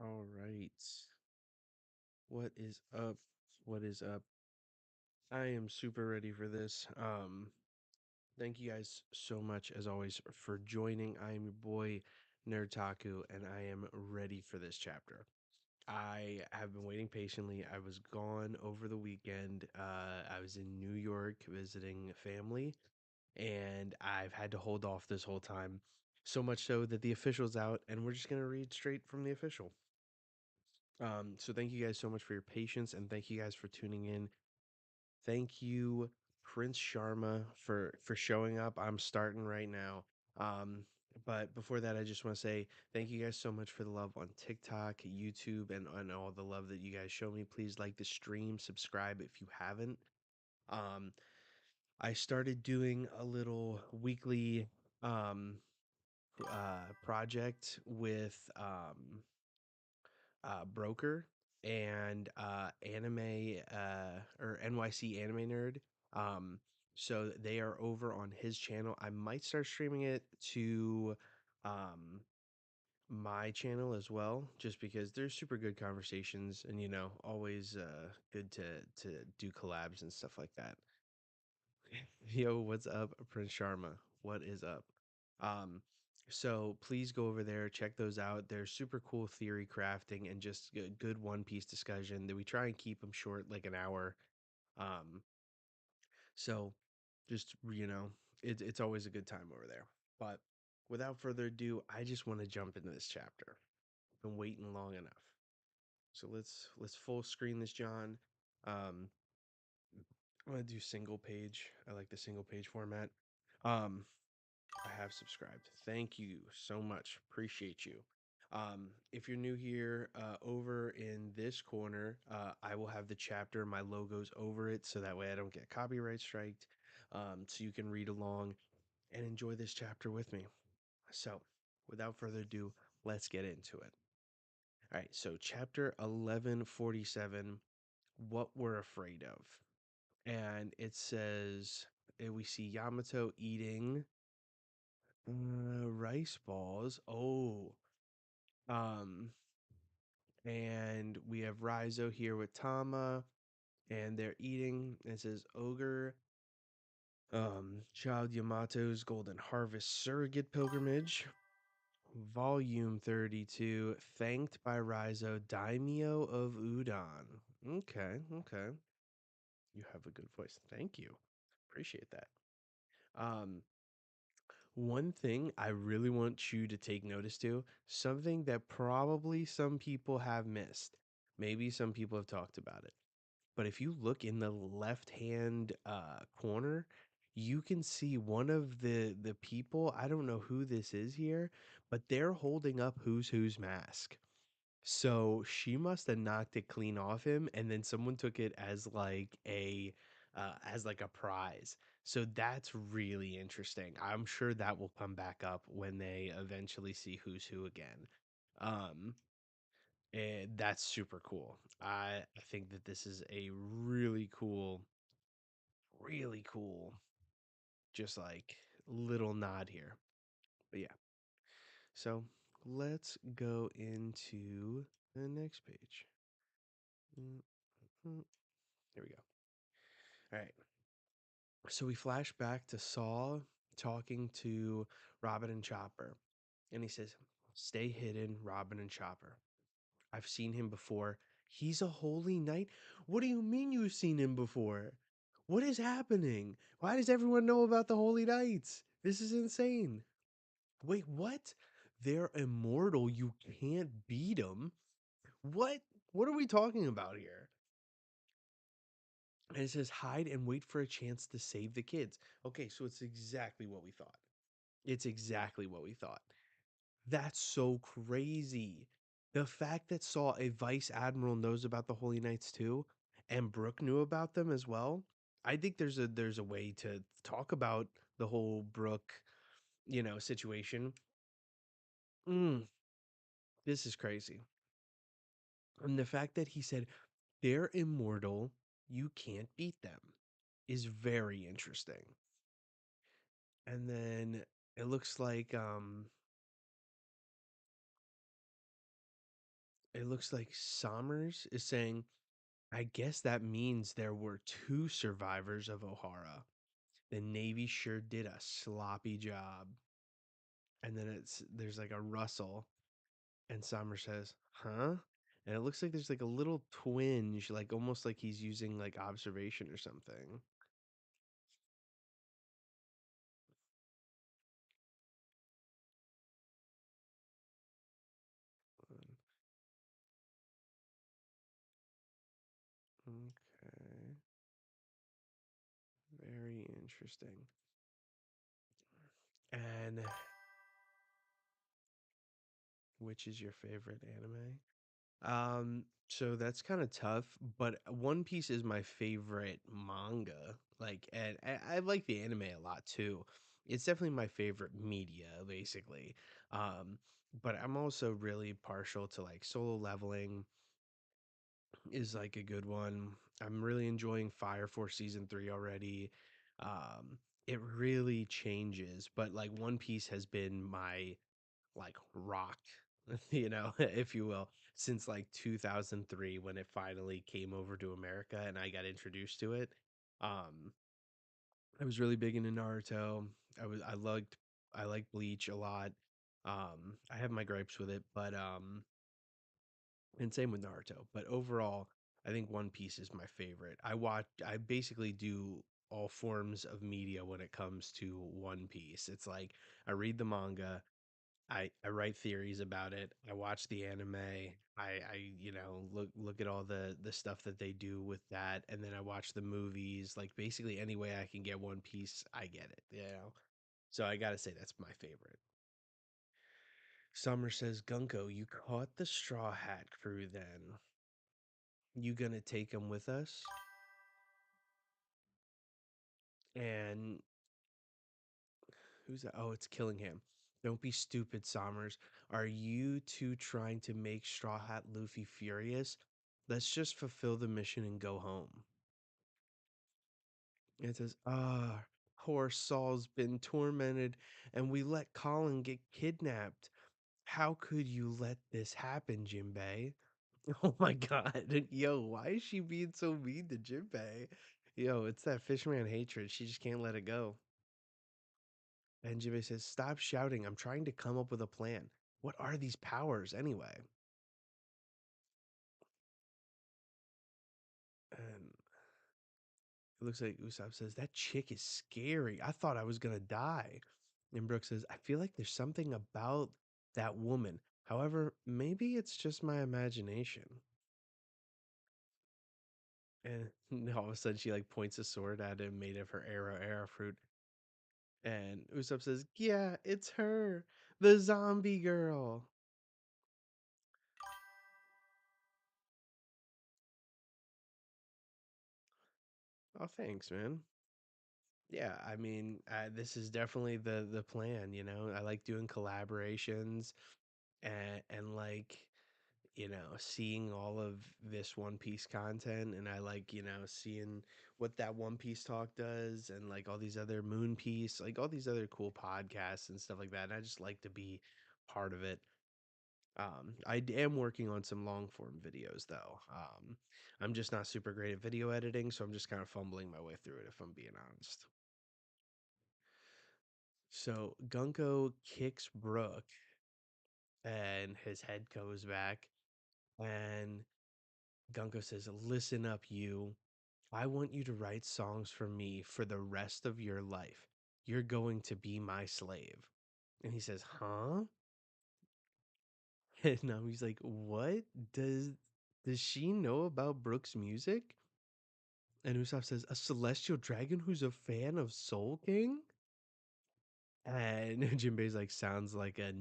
All right. What is up? What is up? I am super ready for this. Thank you guys so much as always for joining. I am your boy Nerdtaku and I am ready for this chapter. I have been waiting patiently. I was gone over the weekend. I was in New York visiting family and I've had to hold off this whole time. So much so that the official's out and we're just going to read straight from the official. So thank you guys so much for your patience and thank you guys for tuning in. Thank you, Prince Sharma, for showing up. I'm starting right now. Um, but before that, I just want to say thank you guys so much for the love on TikTok, YouTube, and all the love that you guys show me. Please like the stream, subscribe if you haven't. Um, I started doing a little weekly um project with Broker and anime or NYC Anime Nerd. Um, so they are over on his channel. I might start streaming it to um, my channel as well, just because they're super good conversations and always good to do collabs and stuff like that. Yo, what's up, Prince Sharma? What is up? Um, so please go over there, check those out. They're super cool theory crafting and just good One Piece discussion. That we try and keep them short, like an hour. Um, so just it's always a good time over there. But without further ado, I just want to jump into this chapter. Been waiting long enough. So let's full screen this, John. Um, I'm gonna do single page. I like the single page format. Um, I have subscribed. Thank you so much. Appreciate you. If you're new here, over in this corner, I will have the chapter, my logos over it, so that way I don't get copyright striked. So you can read along and enjoy this chapter with me. So, without further ado, let's get into it. All right, so chapter 1147, What We're Afraid of. And it says, we see Yamato eating rice balls. Oh. Um, and we have Rizo here with Tama, and they're eating. It says Ogre, Child Yamato's Golden Harvest Surrogate Pilgrimage, Volume 32, Thanked by Rizo, Daimyo of Udon. Okay, okay. You have a good voice. Thank you. Appreciate that. Um, One thing I really want you to take notice to, something that probably some people have missed. Maybe some people have talked about it. But if you look in the left-hand corner, you can see one of the people, I don't know who this is here, but they're holding up who's mask. So she must have knocked it clean off him, and then someone took it as like a prize. So that's really interesting. I'm sure that will come back up when they eventually see who's who again. Um, and that's super cool. I think that this is a really cool, just like little nod here. But yeah, so let's go into the next page. Mm, mm, Here we go. All right. So we flash back to Saul talking to Robin and Chopper. And he says, "Stay hidden, Robin and Chopper. I've seen him before. He's a holy knight." What do you mean you've seen him before? What is happening? Why does everyone know about the holy knights? This is insane. Wait, what? They're immortal. You can't beat them. What? What are we talking about here? And it says hide and wait for a chance to save the kids. Okay, so it's exactly what we thought. It's exactly what we thought. That's so crazy. The fact that Saul, a vice admiral, knows about the Holy Knights too, and Brooke knew about them as well. I think there's a way to talk about the whole Brooke, situation. Mm, this is crazy. And the fact that he said they're immortal, you can't beat them, is very interesting. And then it looks like It looks like Sommers is saying, I guess that means there were two survivors of O'Hara. The Navy sure did a sloppy job. And then there's like a rustle, and Summer says, "Huh?" And it looks like there's like a little twinge, like almost like he's using like observation or something. Okay, very interesting. And which is your favorite anime? So that's kind of tough, but One Piece is my favorite manga. Like, and I like the anime a lot too. It's definitely my favorite media, basically. Um, but I'm also really partial to like Solo Leveling is like a good one. I'm really enjoying Fire Force season 3 already. It really changes, but like One Piece has been my like rock, if you will, since like 2003 when it finally came over to America and I got introduced to it. Um, I was really big into Naruto. I liked Bleach a lot. I have my gripes with it, but and same with Naruto. But overall, I think One Piece is my favorite. I basically do all forms of media when it comes to One Piece. It's like I read the manga, I write theories about it. I watch the anime. Look at all the stuff that they do with that, and then I watch the movies. Like basically any way I can get One Piece, I get it. So I gotta say that's my favorite. Summer says, Gunko, you caught the Straw Hat crew then. You gonna take them with us? And who's that? Oh, it's Killingham. Don't be stupid, Sommers. Are you two trying to make Straw Hat Luffy furious? Let's just fulfill the mission and go home. And it says, poor Saul's been tormented and we let Colin get kidnapped. How could you let this happen, Jinbei? Oh my god. Yo, why is she being so mean to Jinbei? Yo, it's that fishman hatred. She just can't let it go. And Jinbei says, stop shouting. I'm trying to come up with a plan. What are these powers anyway? And it looks like Usopp says, that chick is scary. I thought I was going to die. And Brooke says, I feel like there's something about that woman. However, maybe it's just my imagination. And all of a sudden, she like points a sword at him made of her arrow fruit. And Usopp says, yeah, it's her, the zombie girl. Oh, thanks, man. Yeah, I mean, this is definitely the plan. I like doing collaborations and like seeing all of this One Piece content, and I like seeing what that One Piece talk does, and like all these other Moon Piece, like all these other cool podcasts and stuff like that. And I just like to be part of it. I am working on some long form videos though. I'm just not super great at video editing, so I'm just kind of fumbling my way through it if I'm being honest. So Gunko kicks Brook and his head goes back, and Gunko says, listen up, you. I want you to write songs for me for the rest of your life. You're going to be my slave. And he says, huh? And now he's like, what? Does does she know about Brooks' music? And Usopp says, a celestial dragon who's a fan of Soul King? And Jinbei's like, sounds like a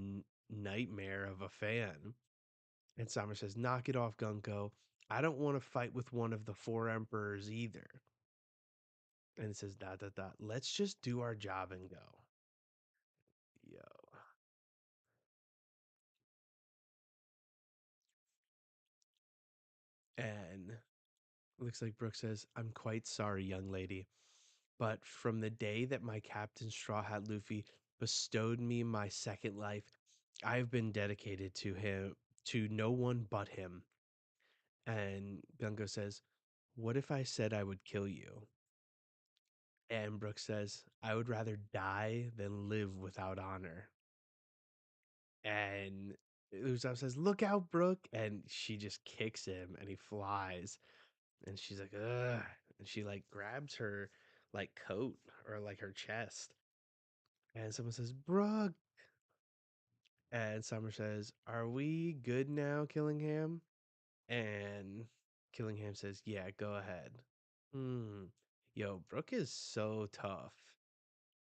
nightmare of a fan. And Summer says, knock it off, Gunko. I don't want to fight with one of the four emperors either. And it says, dot, dot, dot. Let's just do our job and go. Yo. And looks like Brooke says, I'm quite sorry, young lady. But from the day that my Captain Straw Hat Luffy bestowed me my second life, I've been dedicated to him, to no one but him. And Gungo says, "What if I said I would kill you?" And Brooke says, "I would rather die than live without honor." And Usopp says, "Look out, Brooke!" And she just kicks him, and he flies. And she's like, "Ugh!" And she like grabs her like coat or like her chest, and someone says, "Brooke!" And Summer says, "Are we good now, Killingham?" And Killingham says, "Yeah, go ahead." Hmm. Yo, Brooke is so tough.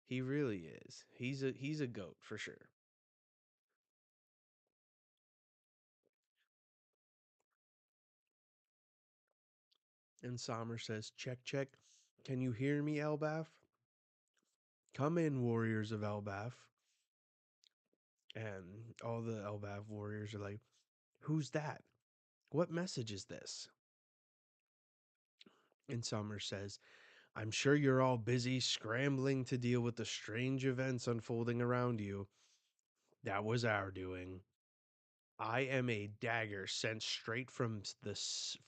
He really is. He's a goat for sure. And Sommer says, "Check, check. Can you hear me, Elbaf? Come in, warriors of Elbaf." And all the Elbaf warriors are like, "Who's that? What message is this?" And Sommer says, "I'm sure you're all busy scrambling to deal with the strange events unfolding around you. That was our doing. I am a dagger sent straight from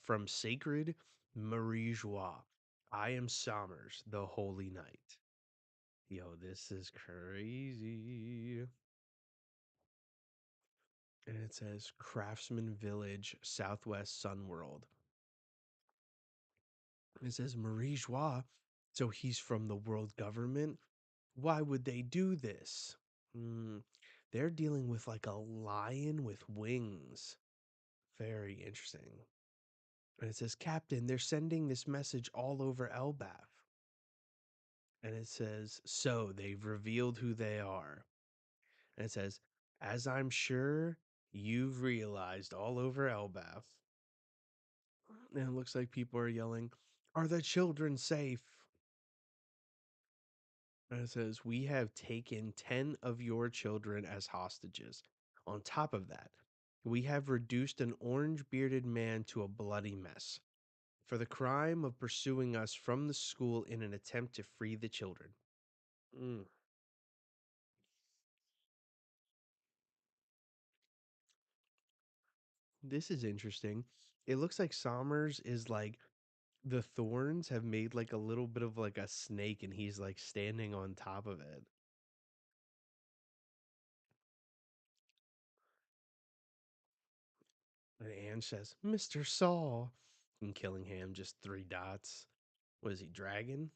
from sacred Marie Joie. I am Sommers, the Holy Knight." Yo, this is crazy. And it says Craftsman Village, Southwest Sunworld. It says Marie Joie. So he's from the world government? Why would they do this? Hmm. They're dealing with like a lion with wings. Very interesting. And it says, "Captain, they're sending this message all over Elbaf." And it says, "So they've revealed who they are." And it says, "As I'm sure you've realized all over Elbaf." And it looks like people are yelling, "Are the children safe?" And it says, "We have taken 10 of your children as hostages. On top of that, we have reduced an orange bearded man to a bloody mess for the crime of pursuing us from the school in an attempt to free the children." Mm. This is interesting. It looks like Sommers is like the thorns have made like a little bit of like a snake and he's like standing on top of it. And Anne says, "Mr. Saul." And Killingham just three dots. What is he, dragon?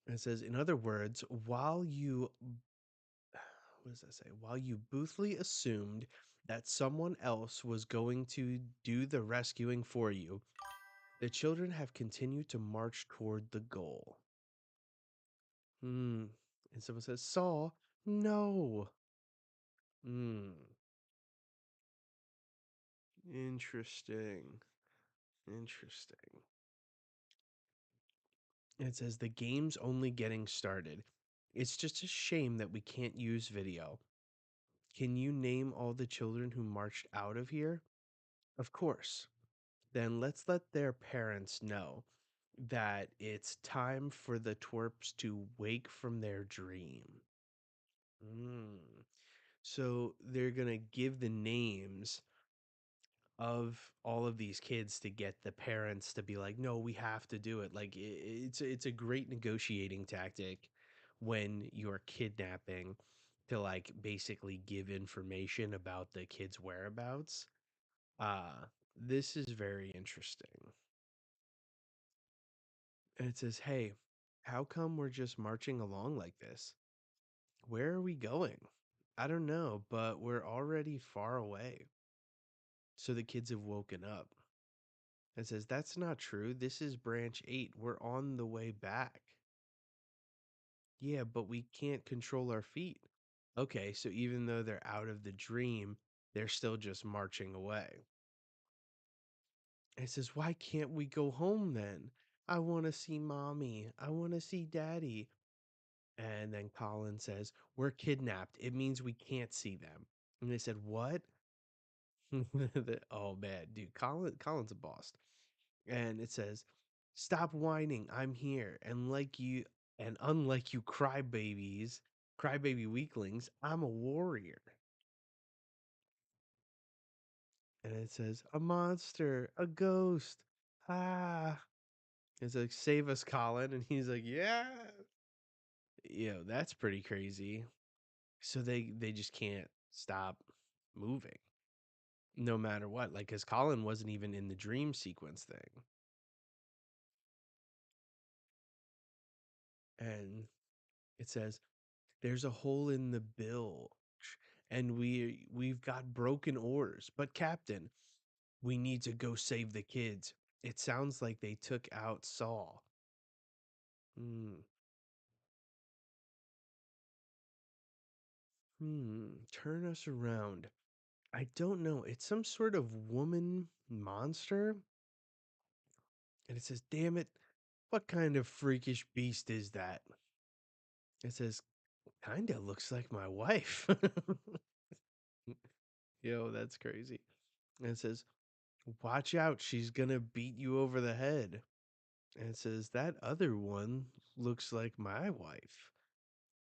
And it says, "In other words, while you, what does that say? While you boothly assumed that someone else was going to do the rescuing for you, the children have continued to march toward the goal." Hmm. And someone says, "Saul, no." Hmm. Interesting. Interesting. It says the game's only getting started. It's just a shame that we can't use video. Can you name all the children who marched out of here? Of course. Then let's let their parents know that it's time for the twerps to wake from their dream. Mm. So they're going to give the names of all of these kids to get the parents to be like, "No, we have to do it." Like it's a great negotiating tactic when you're kidnapping, to like basically give information about the kids' whereabouts. This is very interesting. And it says, "Hey, how come we're just marching along like this? Where are we going?" "I don't know, but we're already far away." So the kids have woken up. It says, "That's not true. This is branch 8. We're on the way back." "Yeah, but we can't control our feet." Okay, so even though they're out of the dream, they're still just marching away. It says, "Why can't we go home then? I want to see mommy. I want to see daddy." And then Colin says, "We're kidnapped. It means we can't see them." And they said, "What?" Oh man, dude, Colin's a boss. And it says, "Stop whining. I'm here. And like you, and unlike you crybabies, crybaby weaklings, I'm a warrior." And it says, a monster, a ghost. Ah. It's like, save us, Colin. And he's like, yeah. That's pretty crazy. So they just can't stop moving no matter what. Like, because Colin wasn't even in the dream sequence thing. And it says, there's a hole in the bilge, and we've got broken oars. But Captain, we need to go save the kids. It sounds like they took out Saul. Hmm. Turn us around. I don't know. It's some sort of woman monster. And it says, damn it, what kind of freakish beast is that? It says, kinda looks like my wife. Yo, that's crazy. And it says, watch out, she's gonna beat you over the head. And it says, that other one looks like my wife.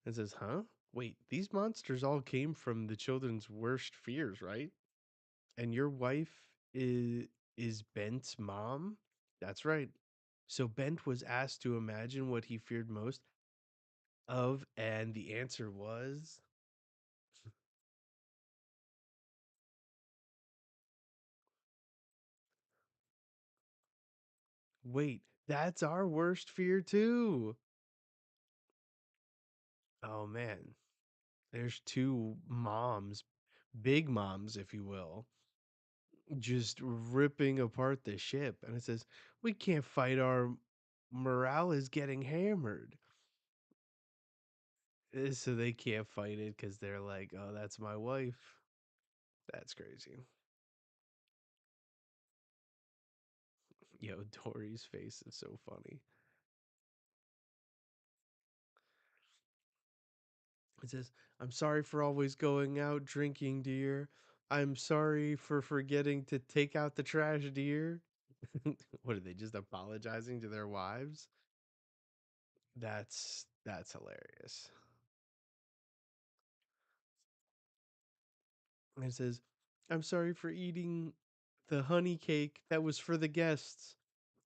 And it says, huh? Wait, these monsters all came from the children's worst fears, right? And your wife is Bent's mom? That's right. So Bent was asked to imagine what he feared most of, and the answer was, wait, that's our worst fear too. Oh man, there's two moms, big moms, if you will, just ripping apart the ship. And it says, we can't fight, our morale is getting hammered. So they can't fight it because they're like, oh, that's my wife. That's crazy. Yo, Dory's face is so funny. It says, I'm sorry for always going out drinking, dear. I'm sorry for forgetting to take out the trash, dear. What are they just apologizing to their wives? That's hilarious. And it says, I'm sorry for eating the honey cake that was for the guests.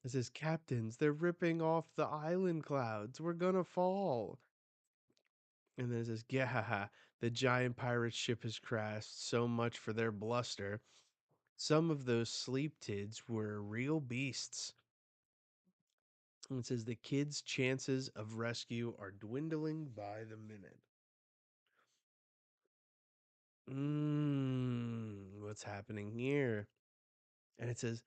It says, Captains, they're ripping off the island clouds. We're gonna fall. And then it says, yeah, the giant pirate ship has crashed. So much for their bluster. Some of those sleep tids were real beasts. And it says, the kids' chances of rescue are dwindling by the minute. What's happening here? And it says,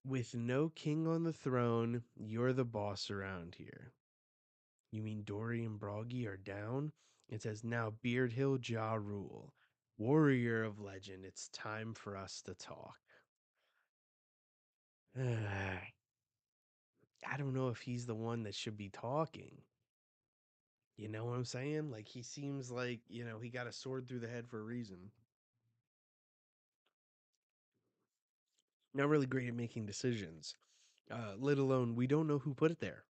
with no king on the throne, you're the boss around here. You mean Dory and Broggy are down? It says, now Beard Hill Ja Rule. Warrior of legend, it's time for us to talk. I don't know if he's the one that should be talking. You know what I'm saying? Like, he seems like, he got a sword through the head for a reason. Not really great at making decisions, let alone we don't know who put it there.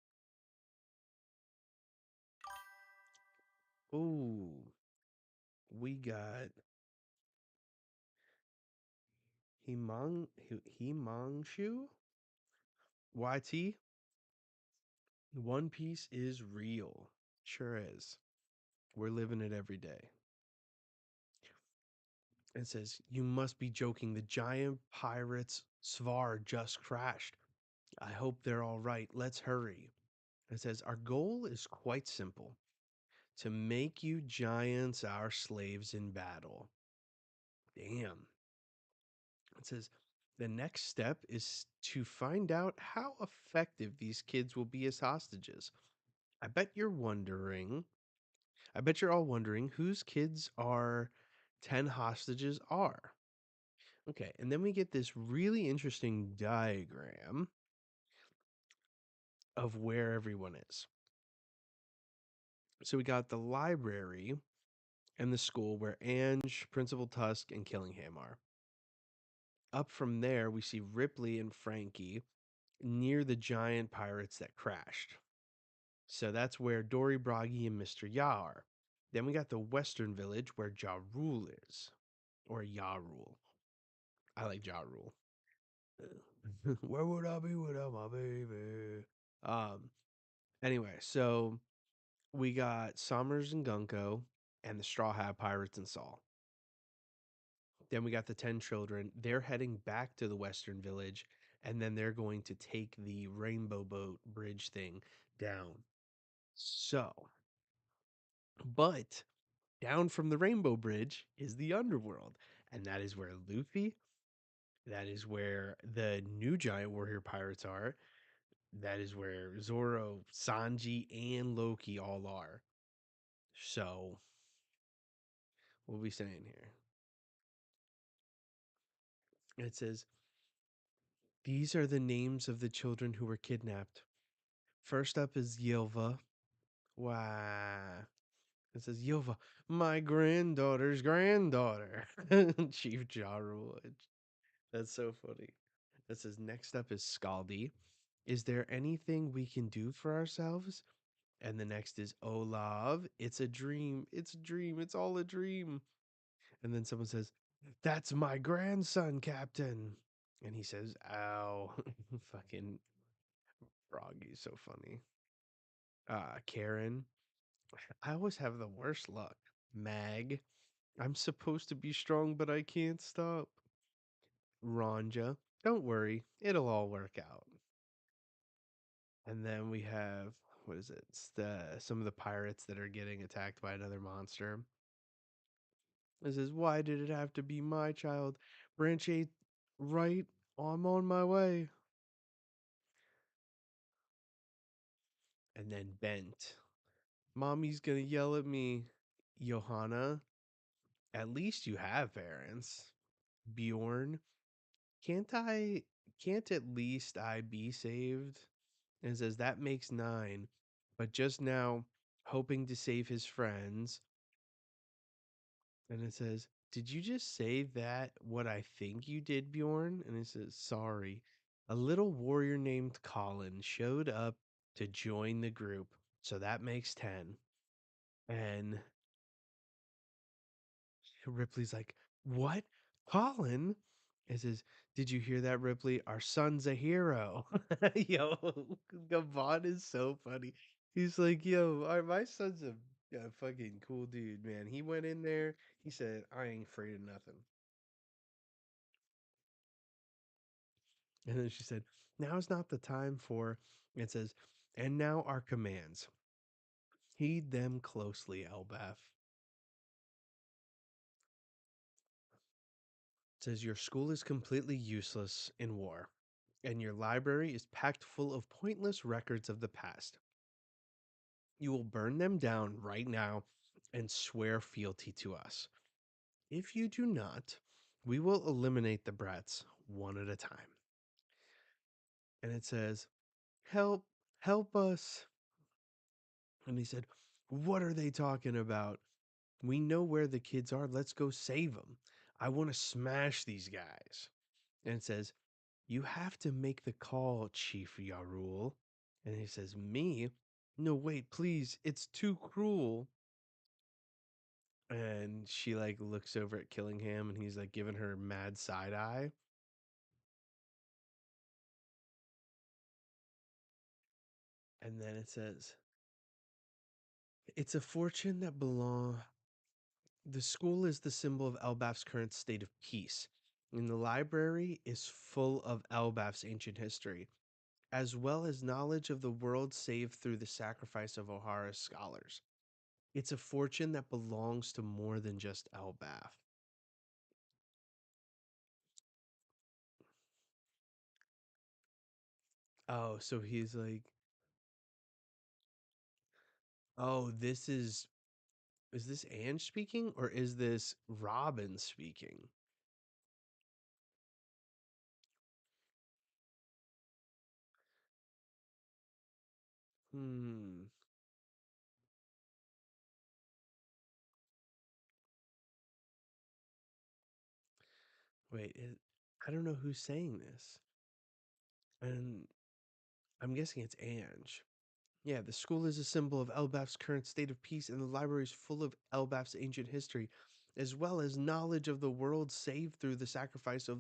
Ooh, we got Himangshu? YT? One Piece is real. Sure is. We're living it every day. It says, you must be joking. The giant pirates Svar just crashed. I hope they're all right. Let's hurry. It says, our goal is quite simple, to make you giants our slaves in battle. Damn. It says, the next step is to find out how effective these kids will be as hostages. I bet you're wondering, I bet you're all wondering whose kids our 10 hostages are. Okay, and then we get this really interesting diagram of where everyone is. So we got the library and the school where Ange, Principal Tusk, and Killingham are. Up from there, we see Ripley and Frankie near the giant pirates that crashed. So that's where Dory, Broggy, and Mr. Ya are. Then we got the Western Village where Ja Rule is, or Ya Rule. I like Ja Rule. Where would I be without my baby? Um. Anyway, so we got Summers and Gunko and the Straw Hat Pirates and Saul. Then we got the 10 children. They're heading back to the Western Village, and then they're going to take the Rainbow Boat Bridge thing down. So, but down from the Rainbow Bridge is the underworld, and that is where Luffy, that is where the new giant warrior pirates are, that is where Zoro, Sanji, and Loki all are. So, what are we saying here? It says, these are the names of the children who were kidnapped. First up is Yilva. Wow. It says, Yilva, my granddaughter's granddaughter. Chief Ja Rule. That's so funny. It says, next up is Scaldi. Is there anything we can do for ourselves? And the next is Olav. It's a dream. It's a dream. It's all a dream. And then someone says, that's my grandson, Captain. And he says, ow. Fucking Froggy's so funny. Karen. I always have the worst luck. Mag. I'm supposed to be strong, but I can't stop. Ronja. Don't worry. It'll all work out. And then we have, what is it? It's some of the pirates that are getting attacked by another monster. It says, why did it have to be my child? Branch 8, right? I'm on my way. And then Bent. Mommy's gonna yell at me. Johanna, at least you have parents. Bjorn, can't I, can't at least I be saved? And it says, that makes 9. But just now, hoping to save his friends. And it says, did you just say that what I think you did, Bjorn? And it says, sorry. A little warrior named Colin showed up to join the group. So that makes 10. And Ripley's like, what? Colin? It says, did you hear that, Ripley? Our son's a hero. Yo, Gavon is so funny. He's like, yo, my son's a fucking cool dude, man. He went in there. He said, I ain't afraid of nothing. And then she said, now is not the time for, it says, and now our commands. Heed them closely, Elbaf. It says, your school is completely useless in war, and your library is packed full of pointless records of the past. You will burn them down right now and swear fealty to us. If you do not, we will eliminate the brats one at a time. And it says, help, help us. And he said, what are they talking about? We know where the kids are. Let's go save them. I want to smash these guys. And it says, you have to make the call, Chief Yarul. And he says, me? No, wait, please. It's too cruel. And she like looks over at Killingham and he's like giving her mad side eye. And then it says, it's a fortune that belong. The school is the symbol of Elbaf's current state of peace. And the library is full of Elbaf's ancient history, as well as knowledge of the world saved through the sacrifice of O'Hara's scholars. It's a fortune that belongs to more than just Elbaf. Oh, so he's like, oh, is this Ange speaking or is this Robin speaking? Hmm. Wait, I don't know who's saying this. And I'm guessing it's Ange. Yeah, the school is a symbol of Elbaf's current state of peace, and the library is full of Elbaf's ancient history, as well as knowledge of the world saved through the sacrifice of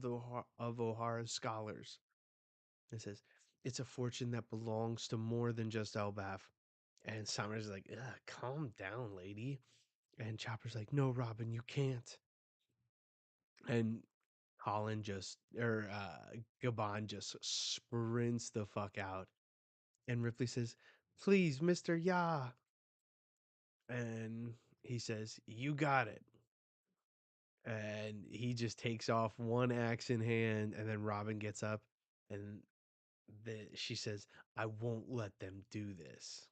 Ohara's scholars. It says, it's a fortune that belongs to more than just Elbaf. And Summer's like, ugh, calm down, lady. And Chopper's like, no, Robin, you can't. And Colin just, or Gabon just sprints the fuck out. And Ripley says, please, Mr. Ya. And he says, you got it. And he just takes off one axe in hand. And then Robin gets up and she says, I won't let them do this.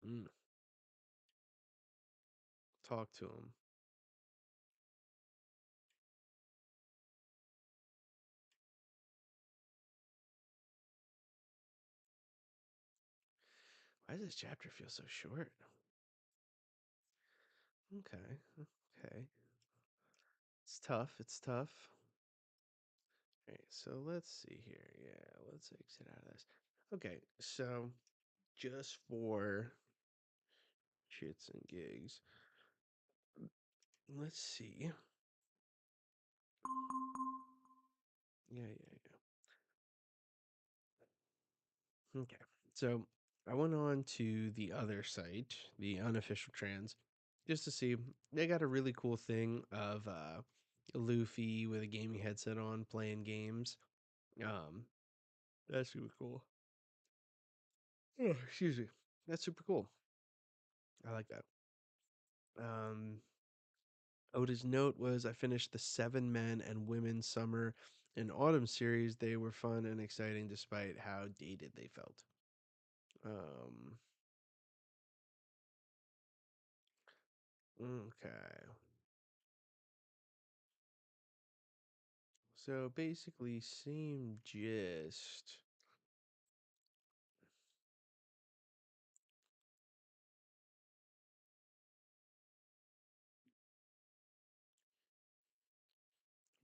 Mm, talk to him. Why does this chapter feel so short? Okay. Okay. It's tough. It's tough. All right. So let's see here. Yeah. Let's exit out of this. Okay. So just for shits and gigs, let's see. Yeah. Yeah. Yeah. Okay. So I went on to the other site, the unofficial trans, just to see. They got a really cool thing of Luffy with a gaming headset on playing games. Um, that's super cool. Oh, excuse me. That's super cool. I like that. Um, Oda's note was, I finished the 7 men and women summer and autumn series. They were fun and exciting despite how dated they felt. Um, okay. So basically, same gist.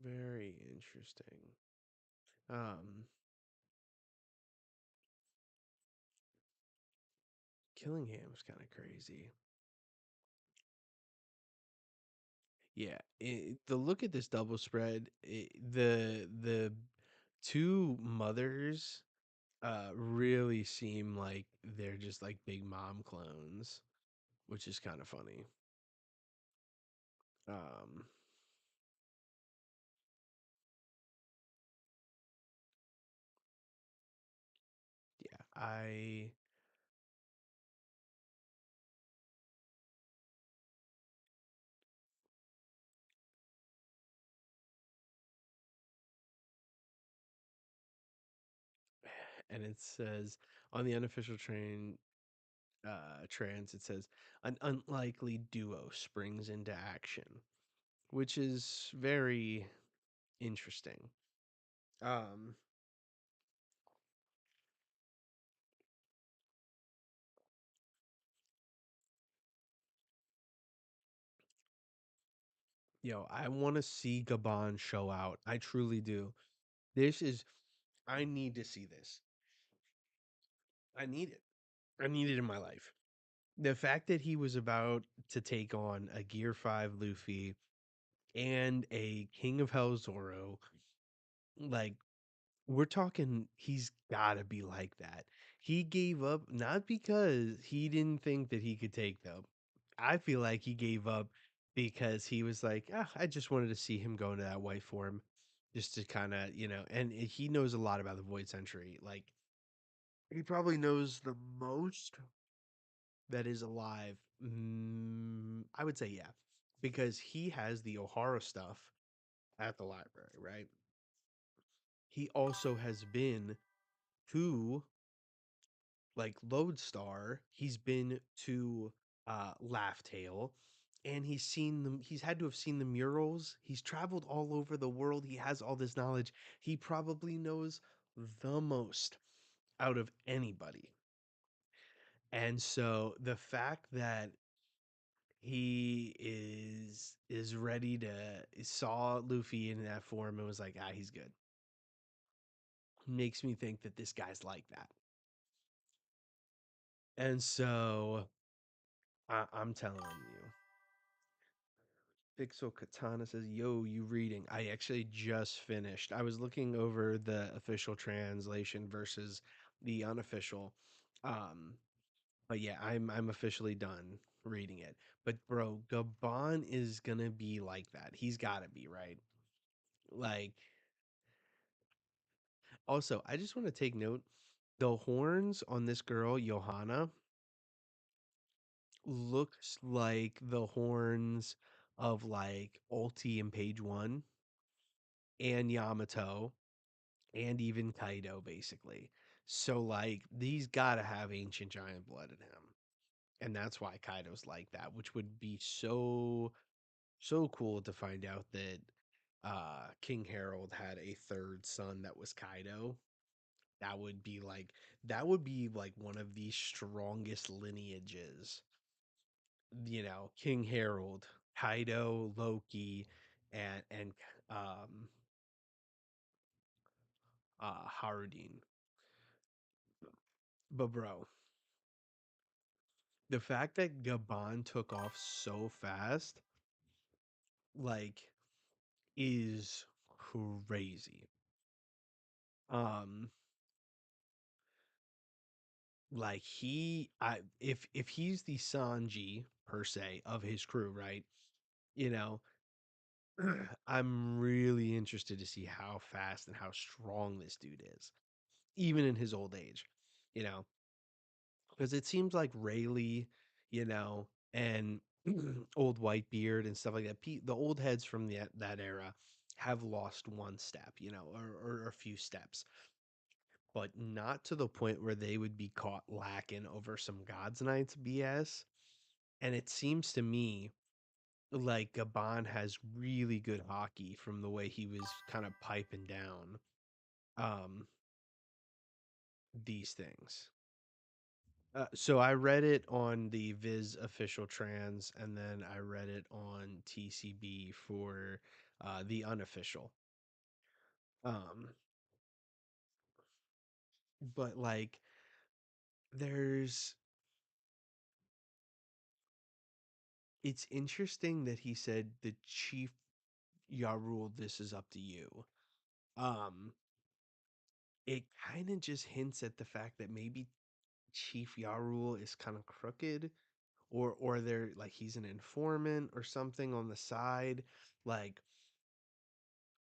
Very interesting. Um, Killingham's kind of crazy. Yeah, the look at this double spread, the two mothers really seem like they're just like big mom clones, which is kind of funny. Um yeah, I and it says on the unofficial trans it says an unlikely duo springs into action, which is very interesting. Um I want to see Gabon show out. I truly do. This is I need to see this. I need it. I need it in my life. The fact that he was about to take on a Gear 5 Luffy and a King of Hell Zoro, like, we're talking, he's got to be like that. He gave up not because he didn't think that he could take them. I feel like he gave up because he was like, I just wanted to see him go into that white form just to kind of, and he knows a lot about the Void Century. Like, he probably knows the most that is alive. I would say yeah, because he has the O'Hara stuff at the library, right? He also has been to like Lodestar. He's been to Laugh Tale, and he's seen them. He's had to have seen the murals. He's traveled all over the world. He has all this knowledge. He probably knows the most out of anybody. And so the fact that he is ready to saw Luffy in that form and was like, he's good. Makes me think that this guy's like that. And so I'm telling you, Pixel Katana says, "Yo, you reading?" I actually just finished. I was looking over the official translation versus the unofficial. Um, but yeah, I'm officially done reading it. But bro, Gabon is gonna be like that. He's gotta be, right? Like, also, I just want to take note, the horns on this girl, Johanna, looks like the horns of like Ulti in page one and Yamato and even Kaido, basically. So like these gotta have ancient giant blood in him. And that's why Kaido's like that, which would be so cool to find out that King Harold had a third son that was Kaido. That would be like one of the strongest lineages. King Harold, Kaido, Loki, and um Harudin. But bro, the fact that Gabon took off so fast, like, is crazy. Um, like if he's the Sanji per se of his crew, right? You know, I'm really interested to see how fast and how strong this dude is, even in his old age. You know, because it seems like Rayleigh, and old Whitebeard and stuff like that. The old heads from that era have lost one step, or a few steps, but not to the point where they would be caught lacking over some God's Knights BS. And it seems to me like Gabon has really good hockey from the way he was kind of piping down um, these things. So I read it on the Viz official trans, and then I read it on TCB for the unofficial. Um, but like, there's it's interesting that he said the chief Yarul, this is up to you. Um, it kind of just hints at the fact that maybe Chief Yarul is kind of crooked, or they're like he's an informant or something on the side, like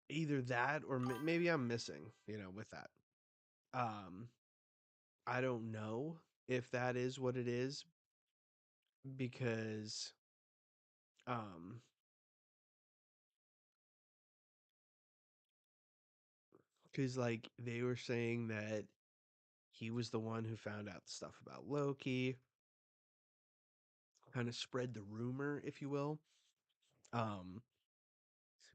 either that or maybe I'm missing, with that. Um, I don't know if that is what it is because um because like they were saying that he was the one who found out the stuff about Loki, kind of spread the rumor, if you will. Um,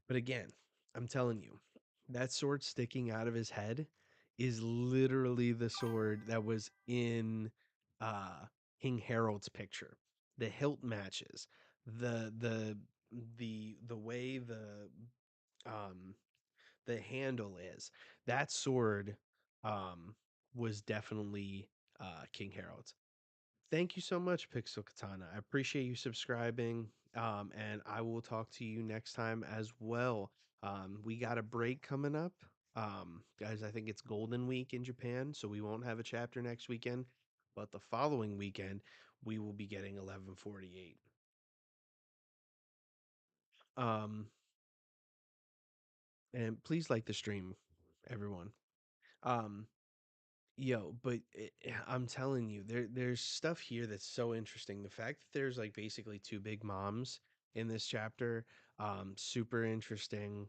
but again, I'm telling you, that sword sticking out of his head is literally the sword that was in uh King Harold's picture. The hilt matches. The way um the handle is. That sword um was definitely King Harold's. Thank you so much, Pixel Katana. I appreciate you subscribing. And I will talk to you next time as well. We got a break coming up. Guys, I think it's Golden Week in Japan, so we won't have a chapter next weekend. But the following weekend, we will be getting 1148. Um, and please like the stream, everyone. Um, but I'm telling you, there's stuff here that's so interesting. The fact that there's like basically two big moms in this chapter, super interesting.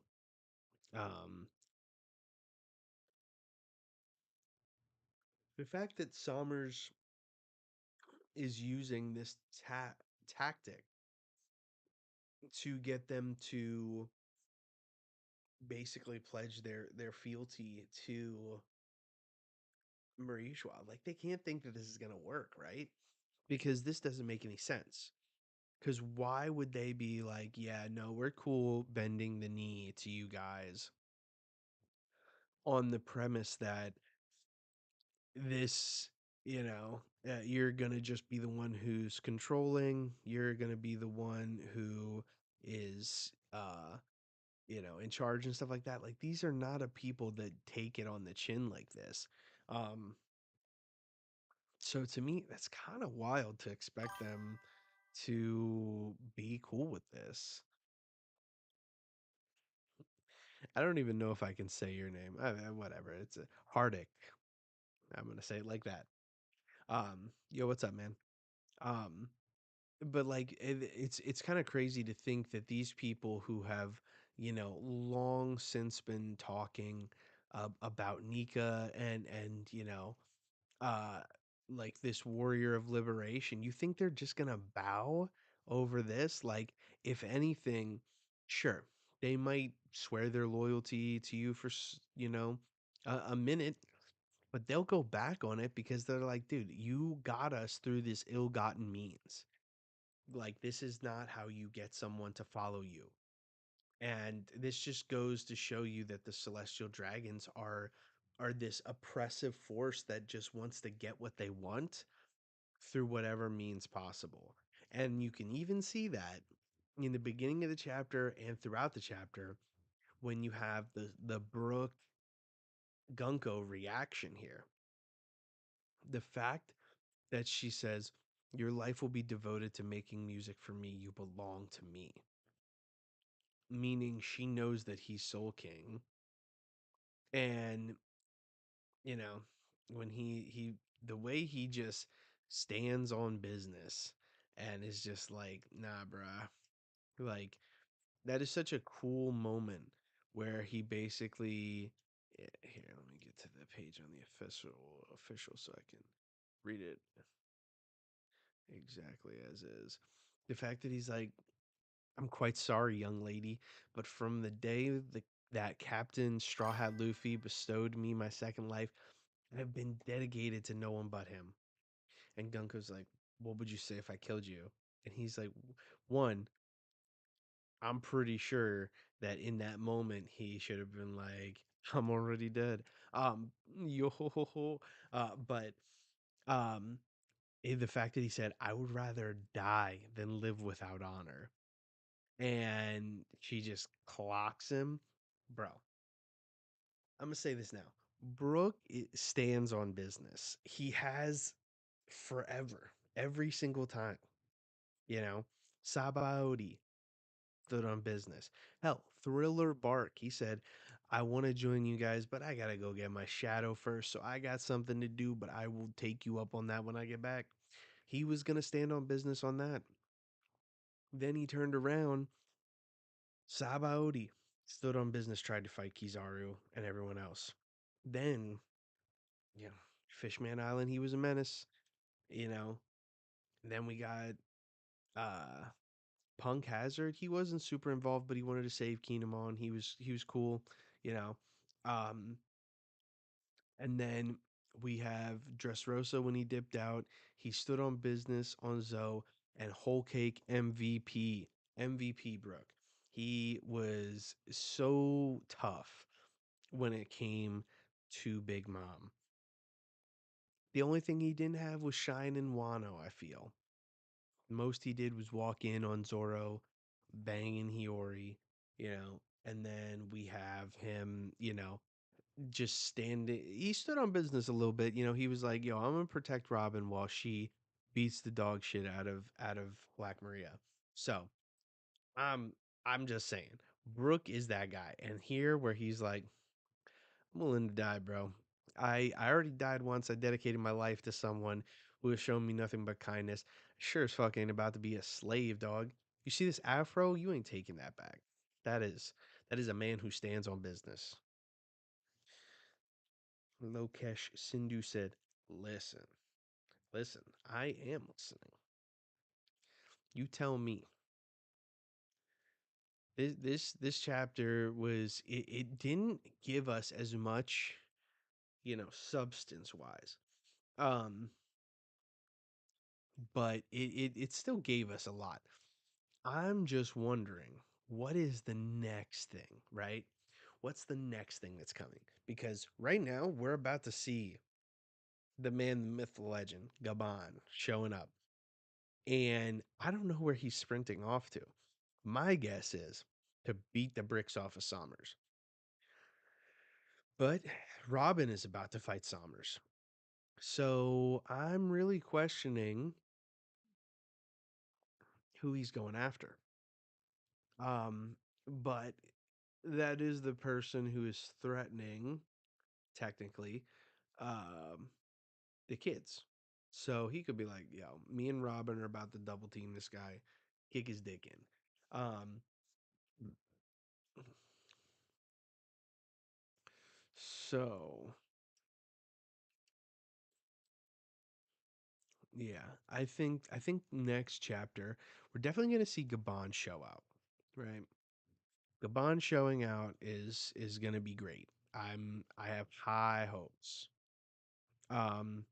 Um, the fact that Somers is using this tactic to get them to basically pledge their fealty to Marie Schwab. Like they can't think that this is gonna work, right? Because this doesn't make any sense. Because why would they be like, yeah, no, we're cool bending the knee to you guys on the premise that this, you're going to just be the one who's controlling. You're going to be the one who is in charge and stuff like that. Like these are not a people that take it on the chin like this. Um, so to me, that's kind of wild to expect them to be cool with this. I don't even know if I can say your name. Whatever. It's a Hardick. I'm gonna say it like that. Yo, what's up, man? Um, but like it's kind of crazy to think that these people who have long since been talking about Nika and uh like this warrior of liberation, you think they're just gonna bow over this? Like, if anything, sure, they might swear their loyalty to you for a minute, but they'll go back on it because they're like, dude, you got us through this ill-gotten means. Like, this is not how you get someone to follow you. And this just goes to show you that the celestial dragons are this oppressive force that just wants to get what they want through whatever means possible. And you can even see that in the beginning of the chapter and throughout the chapter when you have the Brooke Gunko reaction here. The fact that she says, "Your life will be devoted to making music for me. You belong to me." Meaning she knows that he's Soul King. And, you know, when the way he just stands on business and is just like, nah, bruh. Like, that is such a cool moment where he basically, here, let me get to the page on the official so I can read it exactly as is. The fact that he's like, I'm quite sorry, young lady, but from the day that Captain Straw Hat Luffy bestowed me my second life, I have been dedicated to no one but him. And Gunko's like, what would you say if I killed you? And he's like, one, I'm pretty sure that in that moment he should have been like, I'm already dead. Yo, but um, the fact that he said, I would rather die than live without honor, and she just clocks him, bro. I'm gonna say this now. Brooke stands on business. He has forever, every single time. You know, Sabaody stood on business. Hell, Thriller Bark, he said, I want to join you guys, but I gotta go get my shadow first. So I got something to do, but I will take you up on that when I get back. He was gonna stand on business on that. Then he turned around. Sabaody stood on business, tried to fight Kizaru and everyone else. Then, you know, Fishman Island, he was a menace, you know. Then we got uh Punk Hazard. He wasn't super involved, but he wanted to save Kinemon. He was cool, you know. Um and then we have Dressrosa when he dipped out. He stood on business on Zoe and Whole Cake MVP. MVP Brooke. He was so tough when it came to Big Mom. The only thing he didn't have was Shine and Wano, I feel. Most he did was walk in on Zoro, banging Hiyori, and then we have him, just standing. He stood on business a little bit. He was like, yo, I'm gonna protect Robin while she beats the dog shit out of Black Maria. So I'm I'm just saying, Brooke is that guy. And here where he's like, I'm willing to die, bro. I already died once. I dedicated my life to someone who has shown me nothing but kindness. Sure as fuck ain't about to be a slave, dog. You see this afro? You ain't taking that back. That is that is a man who stands on business. Lokesh Sindhu said, listen, listen, I am listening. You tell me. This chapter it didn't give us as much, substance wise. Um, but it still gave us a lot. I'm just wondering, what is the next thing, right? What's the next thing that's coming? Because right now we're about to see the man, the myth, the legend, Gaban showing up. And I don't know where he's sprinting off to. My guess is to beat the bricks off of Somers. But Robin is about to fight Somers. So I'm really questioning who he's going after. Um, but that is the person who is threatening, technically, um, the kids. So he could be like, yo, me and Robin are about to double team this guy, kick his dick in. So yeah, I think next chapter we're definitely gonna see Gabon show out, right? Gabon showing out is gonna be great. I have high hopes. Um,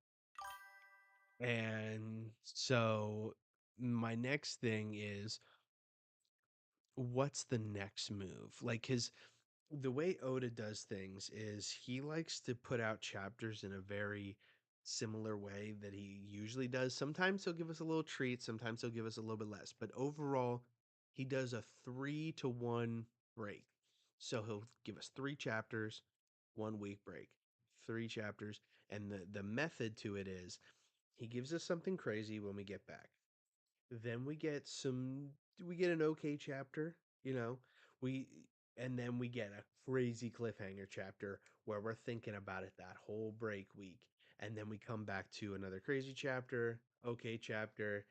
and so my next thing is what's the next move? Like his the way Oda does things is he likes to put out chapters in a very similar way that he usually does. Sometimes he'll give us a little treat, sometimes he'll give us a little bit less, but overall, he does a 3 to 1 break. So he'll give us 3 chapters, 1 week break, 3 chapters, and the method to it is he gives us something crazy when we get back. Then we get an okay chapter, you know. We and then we get a crazy cliffhanger chapter where we're thinking about it that whole break week. And then we come back to another crazy chapter, okay chapter,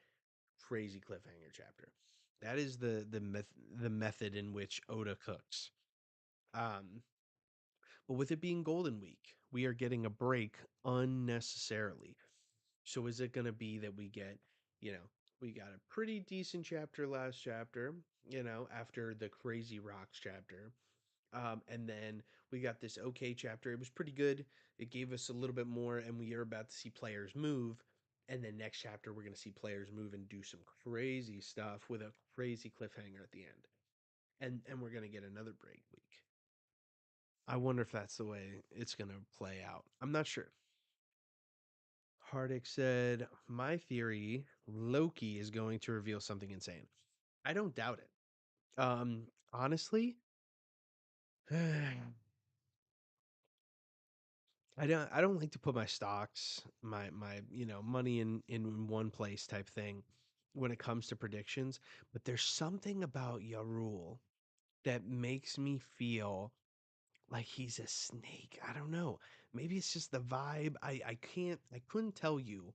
crazy cliffhanger chapter. That is the method in which Oda cooks. Um, but with it being Golden Week, we are getting a break unnecessarily. So is it going to be that we get, you know, we got a pretty decent chapter last chapter, after the Crazy Rocks chapter. And then we got this okay chapter. It was pretty good. It gave us a little bit more, and we are about to see players move. And then next chapter, we're going to see players move and do some crazy stuff with a crazy cliffhanger at the end. And we're going to get another break week. I wonder if that's the way it's going to play out. I'm not sure. Hardick said, my theory, Loki is going to reveal something insane. I don't doubt it. Honestly, I don't like to put my stocks, my money in one place type thing when it comes to predictions, but there's something about Yarul that makes me feel like he's a snake. I don't know. Maybe it's just the vibe. I couldn't tell you,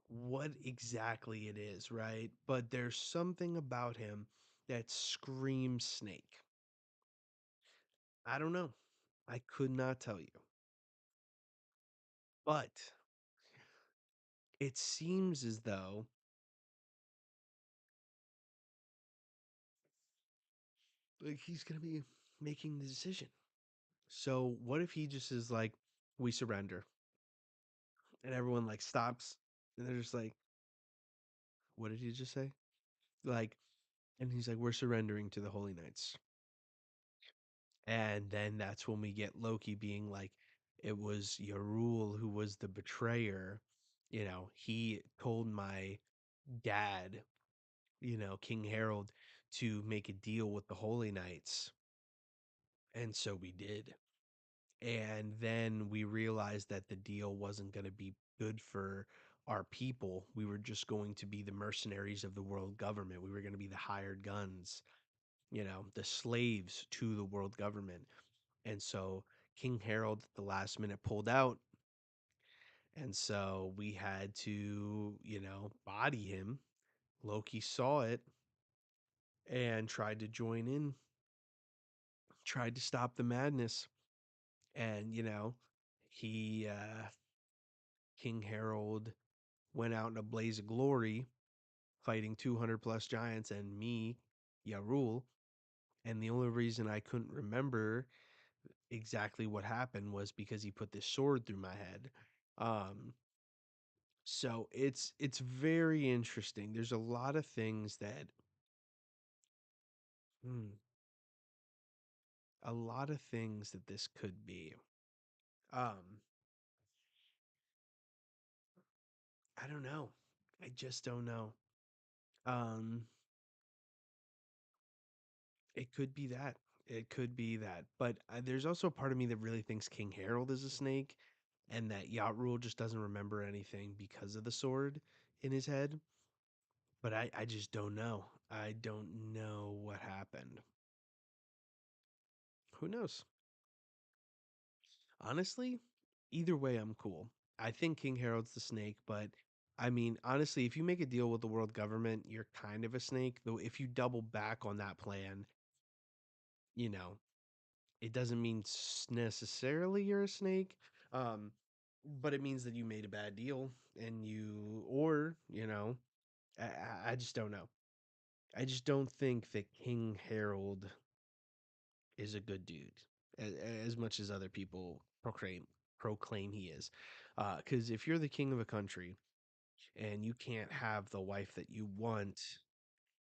what exactly it is, right? But there's something about him that screams snake. I don't know. I could not tell you. But it seems as though like he's going to be making the decision. So what if he just is like, we surrender, and everyone like stops, and they're just like, what did he just say? Like, and he's like, we're surrendering to the Holy Knights. And then that's when we get Loki being like, it was Yarul who was the betrayer. He told my dad, King Harold, to make a deal with the Holy Knights. And so we did. And then we realized that the deal wasn't going to be good for our people. We were just going to be the mercenaries of the world government. We were going to be the hired guns, the slaves to the world government. And so King Harold at the last minute pulled out. And so we had to, body him. Loki saw it and tried to join in, tried to stop the madness. And, he, King Harold went out in a blaze of glory, fighting 200 plus giants and me, Yarul. And the only reason I couldn't remember exactly what happened was because he put this sword through my head. Um, so it's very interesting. There's a lot of things that, hmm, a lot of things that this could be. Um, I don't know. I just don't know. Um, It could be that. It could be that. But there's also a part of me that really thinks King Harold is a snake and that Yacht Rule just doesn't remember anything because of the sword in his head. But I just don't know. I don't know what happened. Who knows? Honestly, either way, I'm cool. I think King Harold's the snake, but I mean, honestly, if you make a deal with the world government, you're kind of a snake. Though if you double back on that plan, you know, it doesn't mean necessarily you're a snake. Um, but it means that you made a bad deal and I just don't know. I just don't think that King Harold is a good dude as, as much as other people proclaim he is. Because if you're the king of a country and you can't have the wife that you want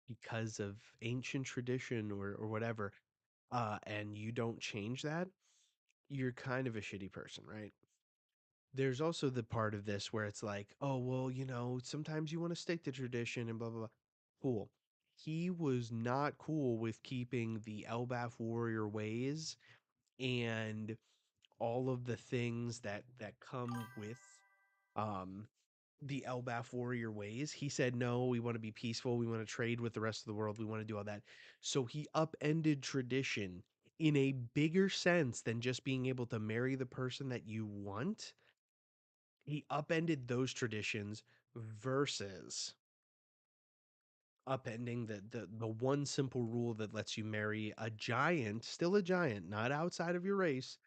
because of ancient tradition or whatever, and you don't change that, you're kind of a shitty person, right? There's also the part of this where it's like, oh, well, sometimes you want to stick to tradition and blah, blah, blah. Cool. He was not cool with keeping the Elbaf warrior ways and all of the things that come with um the Elbaf warrior ways. He said, no, we want to be peaceful. We want to trade with the rest of the world. We want to do all that. So he upended tradition in a bigger sense than just being able to marry the person that you want. He upended those traditions versus upending the one simple rule that lets you marry a giant, still a giant, not outside of your race,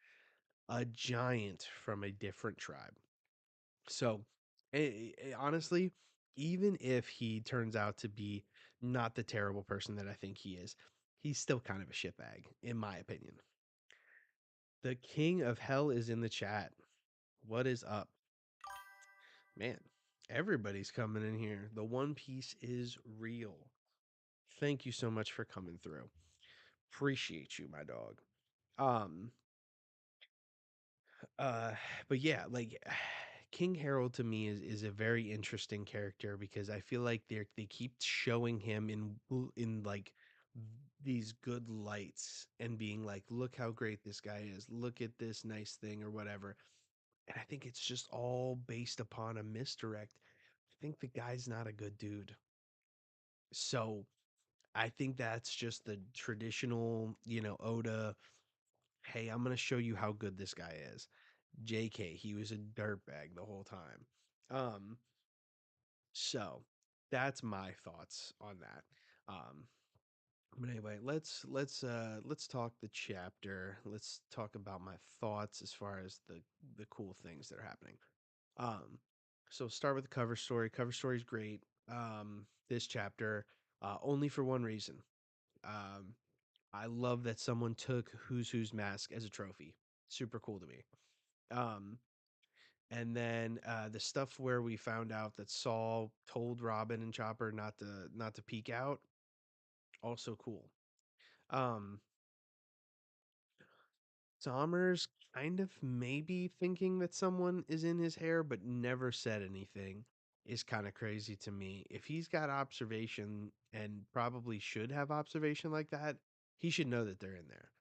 a giant from a different tribe. So, honestly, even if he turns out to be not the terrible person that I think he is, he's still kind of a shitbag, in my opinion. The king of hell is in the chat. What is up? Man, everybody's coming in here. The One Piece is real. Thank you so much for coming through. Appreciate you, my dog. Um, Uh, but yeah, like King Harold to me is a very interesting character because I feel like they keep showing him in like these good lights and being like, look how great this guy is. Look at this nice thing or whatever. And I think it's just all based upon a misdirect. I think the guy's not a good dude. So I think that's just the traditional, Oda, hey, I'm gonna show you how good this guy is. JK, he was a dirtbag the whole time. Um, so that's my thoughts on that. Um, but anyway, let's talk the chapter. Let's talk about my thoughts as far as the cool things that are happening. Um, so start with the cover story. Cover story is great. This chapter, only for one reason. Um, I love that someone took Who's mask as a trophy. Super cool to me. Um, And then the stuff where we found out that Saul told Robin and Chopper not to peek out, also cool. Um, Dahmer's kind of maybe thinking that someone is in his hair, but never said anything is kind of crazy to me. If he's got observation and probably should have observation like that, he should know that they're in there.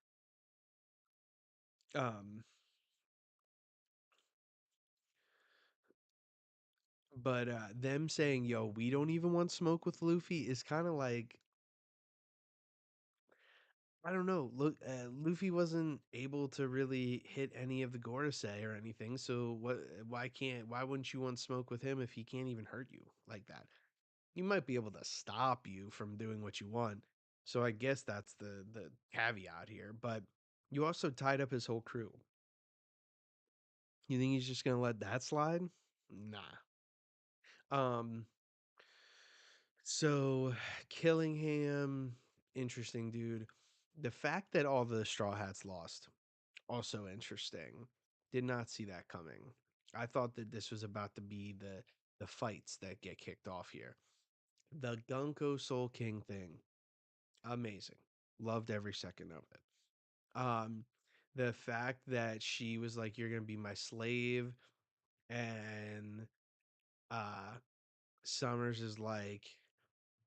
Um, but them saying, "Yo, we don't even want smoke with Luffy," is kind of like I don't know. Look, Luffy wasn't able to really hit any of the Gorosei or anything. So what? Why wouldn't you want smoke with him if he can't even hurt you like that? He might be able to stop you from doing what you want. So I guess that's the caveat here. But you also tied up his whole crew. You think he's just gonna let that slide? Nah. Um. So Killingham, interesting dude. The fact that all the Straw Hats lost also interesting. Did not see that coming. I thought that this was about to be the fights that get kicked off here. The Gunko Soul King thing, amazing. Loved every second of it. The fact that she was like, "You're gonna be my slave," and uh, Summers is like,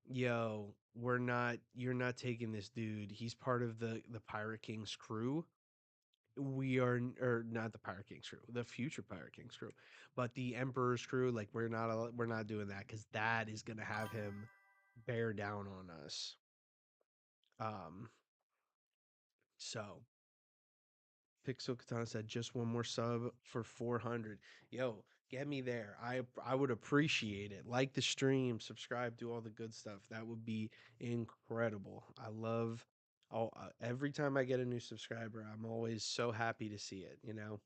Yo, you're not taking this dude. He's part of the Pirate King's crew. We are, or not the Pirate King's crew, the future Pirate King's crew, but the Emperor's crew. Like we're not doing that because that is gonna have him bear down on us. Um, so Pixel Katana said just one more sub for 400. Yo, get me there. I would appreciate it. Like the stream, subscribe, do all the good stuff. That would be incredible. I love every time I get a new subscriber, I'm always so happy to see it, you know.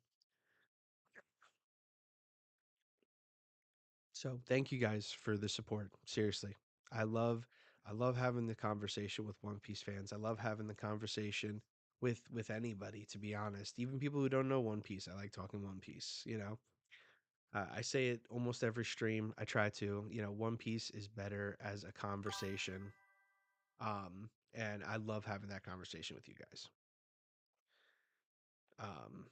So, thank you guys for the support. Seriously. I love I love having the conversation with One Piece fans. I love having the conversation with anybody, to be honest. Even people who don't know One Piece. I like talking One Piece, you know. I say it almost every stream. I try to. You know, One Piece is better as a conversation. And I love having that conversation with you guys. Um,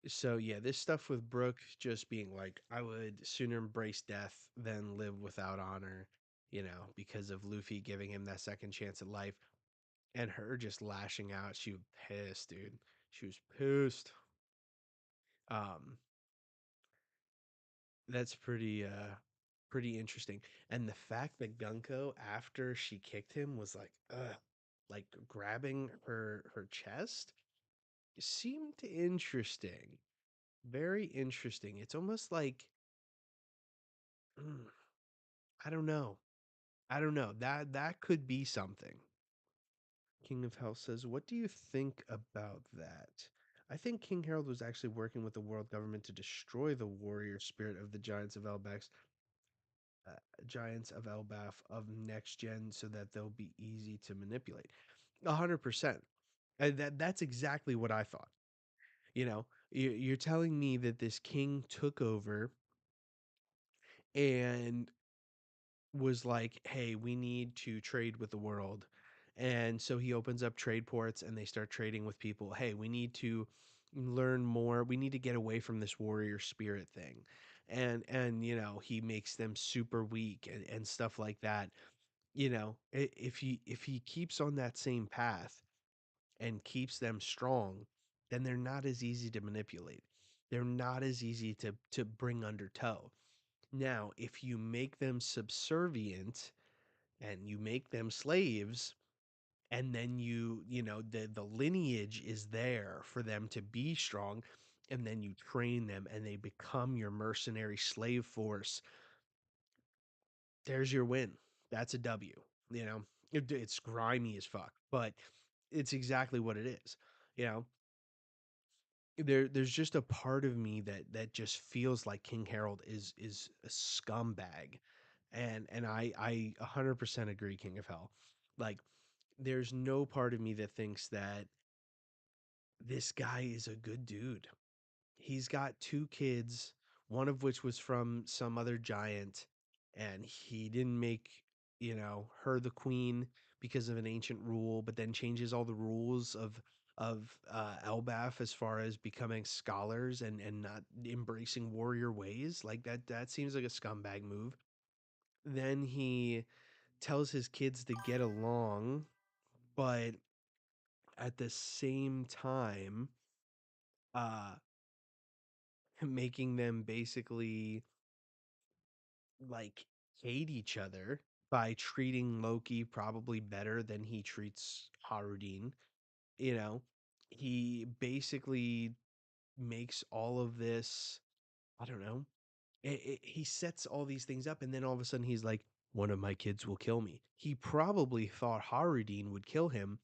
so yeah, this stuff with Brooke just being like, I would sooner embrace death than live without honor, you know, because of Luffy giving him that second chance at life and her just lashing out. She was pissed, dude. She was pissed. Um, that's pretty interesting. And the fact that Gunko, after she kicked him, was like grabbing her chest seemed interesting. Very interesting. It's almost like mm, I don't know. I don't know. That could be something. King of Hell says, "What do you think about that?" I think King Harold was actually working with the world government to destroy the warrior spirit of the uh, giants of Elbaf of next gen so that they'll be easy to manipulate. 100%. And that's exactly what I thought. You know, you're telling me that this king took over and was like, "Hey, we need to trade with the world." And so he opens up trade ports and they start trading with people. "Hey, we need to learn more. We need to get away from this warrior spirit thing." And you know, he makes them super weak and stuff like that. You know, if he keeps on that same path and keeps them strong, then they're not as easy to manipulate. They're not as easy to bring under tow. Now, if you make them subservient and you make them slaves, and then you know the lineage is there for them to be strong, and then you train them and they become your mercenary slave force, there's your win. That's a W. You know, it's grimy as fuck, but it's exactly what it is. You know, there's just a part of me that just feels like King Harold is a scumbag, and I 100% agree, King of Hell. Like, there's no part of me that thinks that this guy is a good dude. He's got two kids, one of which was from some other giant, and he didn't make, you know, her the queen because of an ancient rule, but then changes all the rules of Elbaf as far as becoming scholars and not embracing warrior ways. Like that seems like a scumbag move. Then he tells his kids to get along, but at the same time, uh, making them basically like hate each other by treating Loki probably better than he treats Harudin. You know, he basically makes all of this, I don't know, he sets all these things up, and then all of a sudden he's like, one of my kids will kill me. He probably thought Harudin would kill him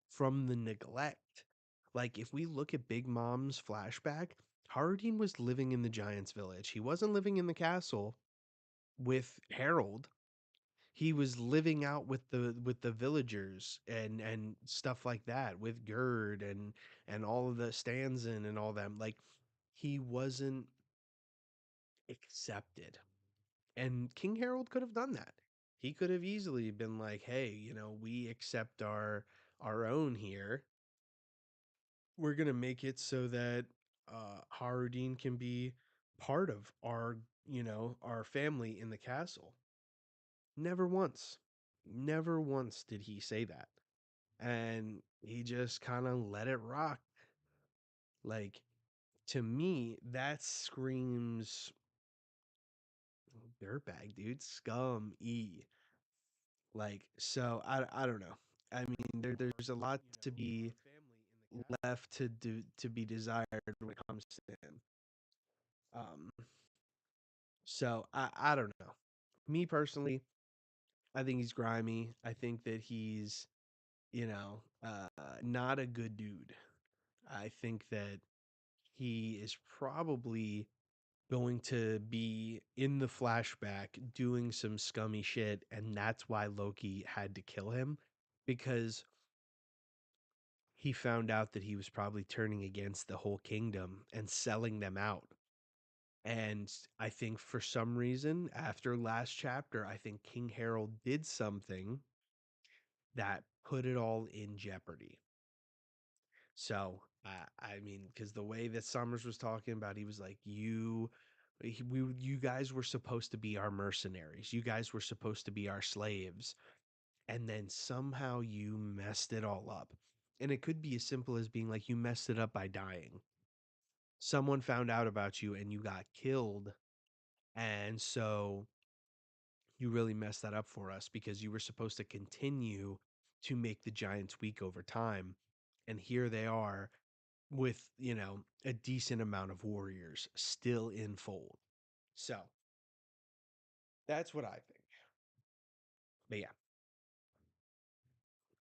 from the neglect. Like, if we look at Big Mom's flashback, Harudin was living in the Giants Village. He wasn't living in the castle with Harold. He was living out with the villagers and stuff like that with Gerd and all of the Stanzin and all them. Like, he wasn't accepted. And King Harold could have done that. He could have easily been like, "Hey, you know, we accept our own here. We're gonna make it so that Harudin can be part of our, you know, our family in the castle." Never once. Never once did he say that. And he just kind of let it rock. Like, to me, that screams dirtbag, dude. Scum E. Like, so I don't know. I mean, there's a lot to be left to be desired when it comes to him. Um, so I don't know. Me personally, I think he's grimy. I think that he's, not a good dude. I think that he is probably going to be in the flashback doing some scummy shit, and that's why Loki had to kill him, because he found out that he was probably turning against the whole kingdom and selling them out. And I think for some reason, after last chapter, I think King Harold did something that put it all in jeopardy. So, I mean, because the way that Summers was talking about, he was like, you guys were supposed to be our mercenaries. You guys were supposed to be our slaves. And then somehow you messed it all up. And it could be as simple as being like, you messed it up by dying. Someone found out about you and you got killed. And so you really messed that up for us because you were supposed to continue to make the Giants weak over time. And here they are with, a decent amount of warriors still in fold. So that's what I think. But yeah,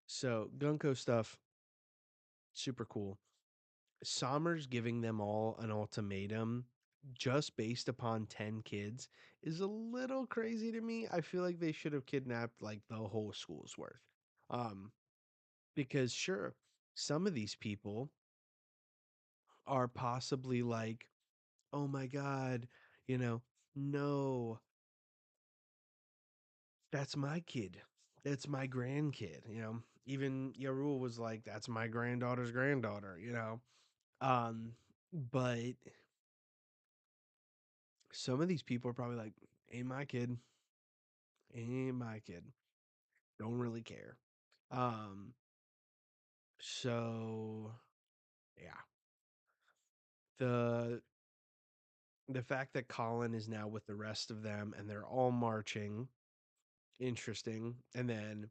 so Gunko stuff, super cool. Sommer's giving them all an ultimatum just based upon 10 kids is a little crazy to me. I feel like they should have kidnapped like the whole school's worth. Um, because sure, some of these people are possibly like, oh my God, you know, no, that's my kid. That's my grandkid. Even Yarul was like, that's my granddaughter's granddaughter. Um, but some of these people are probably like, ain't my kid. Ain't my kid. Don't really care. Um, so yeah. The the fact that Colin is now with the rest of them and they're all marching, interesting. And then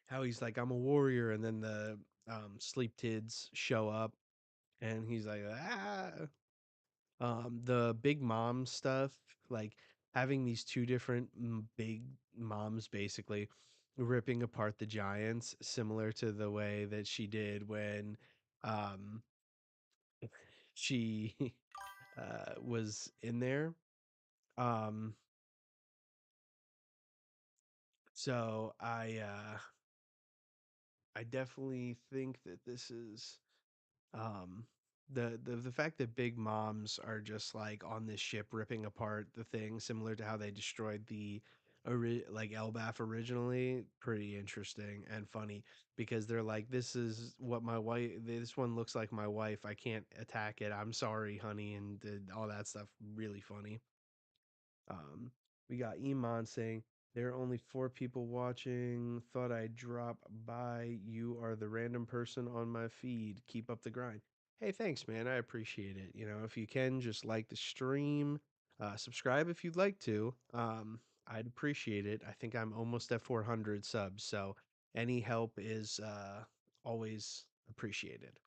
how he's like, I'm a warrior, and then the sleep tids show up and he's like, ah. The big mom stuff, like having these two different big moms basically ripping apart the giants, similar to the way that she did when um she was in there. Um so I definitely think that this is um the fact that big moms are just like on this ship ripping apart the thing, similar to how they destroyed the like Elbaf originally, pretty interesting and funny, because they're like, this is what my wife, this one looks like my wife, I can't attack it, I'm sorry honey, and all that stuff, really funny. um, we got Iman saying, there are only 4 people watching. Thought I'd drop by. You are the random person on my feed. Keep up the grind. Hey, thanks, man. I appreciate it. If you can, just like the stream, subscribe if you'd like to. I'd appreciate it. I think I'm almost at 400 subs, so any help is always appreciated.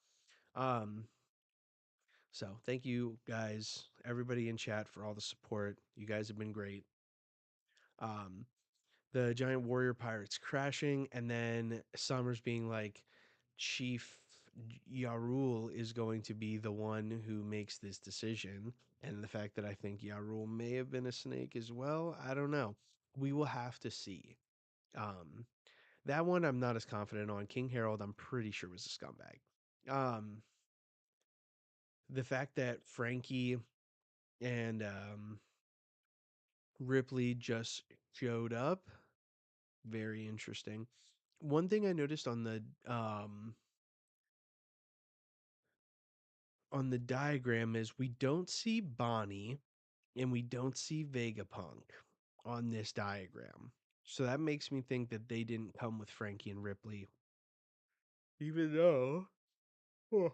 Um, so thank you guys, everybody in chat, for all the support. You guys have been great. Um, the giant warrior pirates crashing, and then Summers being like, Chief Yarul is going to be the one who makes this decision. And the fact that I think Yarul may have been a snake as well, I don't know. We will have to see. Um, that one I'm not as confident on. King Harold, I'm pretty sure was a scumbag. The fact that Frankie and Ripley just showed up, very interesting. One thing I noticed on the diagram is we don't see Bonnie and we don't see Vegapunk. on this diagram. So that makes me think that they didn't come with Frankie and Ripley, even though huh,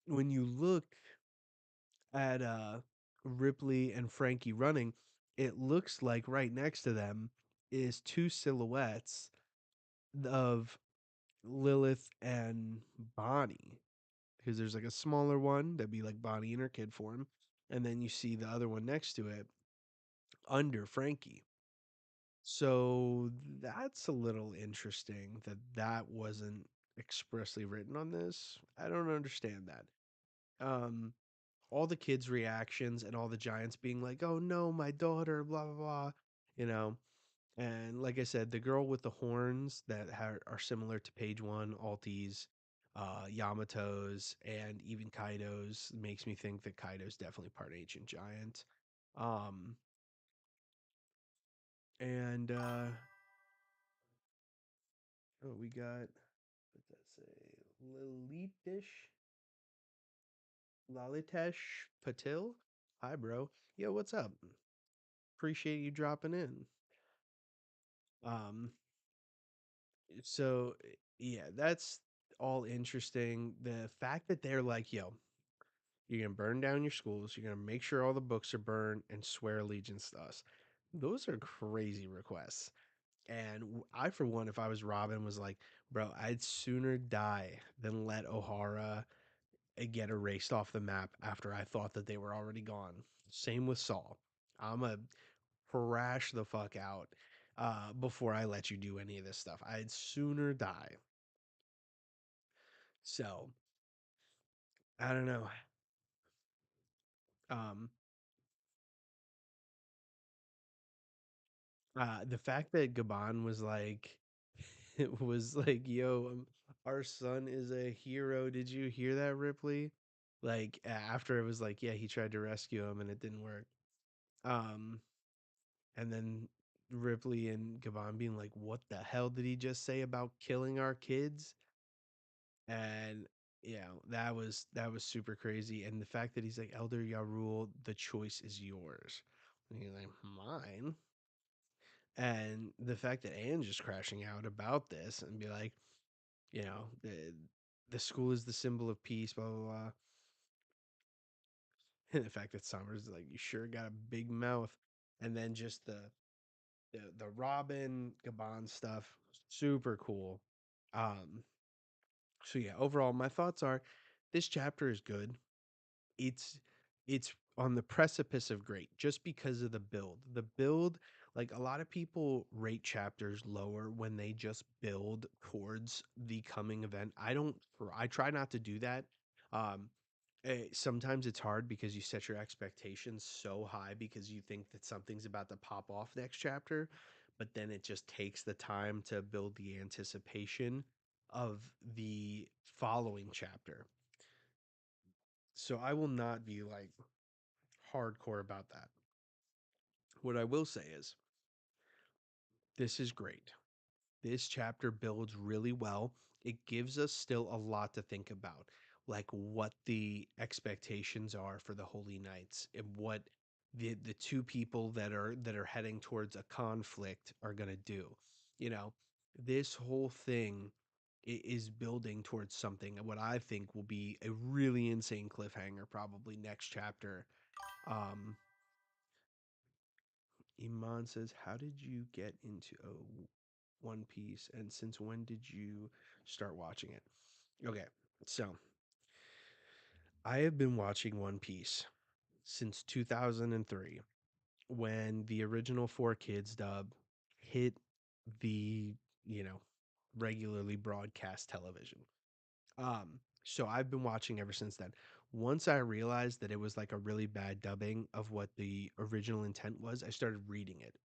when you look at Ripley and Frankie running, it looks like right next to them is two silhouettes of Lilith and Bonnie. Because there's like a smaller one that'd be like Bonnie in her kid form, and then you see the other one next to it under Frankie. So that's a little interesting that that wasn't expressly written on this. I don't understand that. All the kids' reactions and all the giants being like, "Oh no, my daughter," blah blah blah, you know. And like I said, the girl with the horns that are similar to Page One, Altis, Yamato's, and even Kaido's makes me think that Kaido's definitely part ancient giant. Um, and oh, we got what's that say? Lalitesh Patil. Hi, bro. Yo, what's up? Appreciate you dropping in. Um, so yeah, that's all interesting. The fact that they're like, yo, you're gonna burn down your schools, you're gonna make sure all the books are burned and swear allegiance to us. Those are crazy requests. And I, for one, if I was Robin, was like, bro, I'd sooner die than let O'Hara get erased off the map after I thought that they were already gone. Same with Saul. I'm a crash the fuck out before I let you do any of this stuff. I'd sooner die. So I don't know. Um, the fact that Gabon was like, it was like, yo, our son is a hero. Did you hear that, Ripley? Like after it was like, yeah, he tried to rescue him and it didn't work. Um, and then Ripley and Gabon being like, what the hell did he just say about killing our kids? And yeah, that was super crazy. And the fact that he's like, Elder Yarul, the choice is yours. And he's like, mine. And the fact that Anne's just crashing out about this and be like, the school is the symbol of peace, blah blah blah. And the fact that Summers is like, you sure got a big mouth. And then just the Robin Gabon stuff, super cool. Um, so yeah, overall, my thoughts are this chapter is good. It's on the precipice of great just because of the build. The build, like a lot of people rate chapters lower when they just build towards the coming event. I try not to do that. Um Sometimes it's hard because you set your expectations so high because you think that something's about to pop off next chapter, but then it just takes the time to build the anticipation of the following chapter. So I will not be like hardcore about that. What I will say is this is great. This chapter builds really well. It gives us still a lot to think about, like what the expectations are for the Holy Knights and what the two people that are heading towards a conflict are going to do. You know, this whole thing is building towards something what I think will be a really insane cliffhanger probably next chapter. Um Iman says, "How did you get into One Piece, and since when did you start watching it?" Okay, so I have been watching One Piece since 2003 when the original Four Kids dub hit the, you know, regularly broadcast television. So I've been watching ever since then. Once I realized that it was like a really bad dubbing of what the original intent was, I started reading it.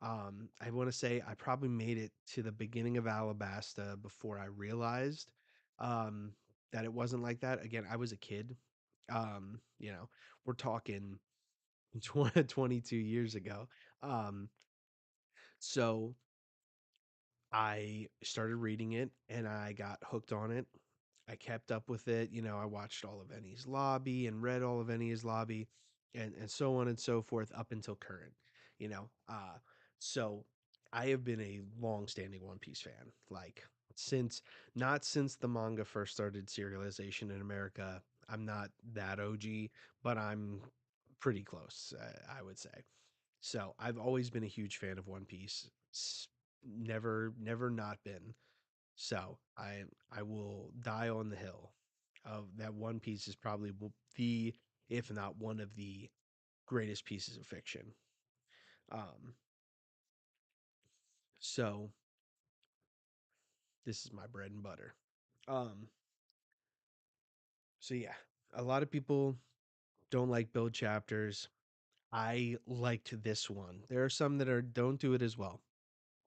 I want to say I probably made it to the beginning of Alabasta before I realized um, that it wasn't like that. Again, I was a kid. We're talking 22 years ago. Um, so I started reading it and I got hooked on it. I kept up with it. I watched all of Enies Lobby and read all of Enies Lobby and so on and so forth up until current. you know. So I have been a long-standing One Piece fan, like since not since the manga first started serialization in America. I'm not that OG, but I'm pretty close, I would say. So I've always been a huge fan of One Piece. Never not been. So I will die on the hill of that. One Piece is probably the, if not one of the greatest pieces of fiction. Um, so this is my bread and butter. Um, so yeah, a lot of people don't like build chapters. I liked this one. There are some that are don't do it as well,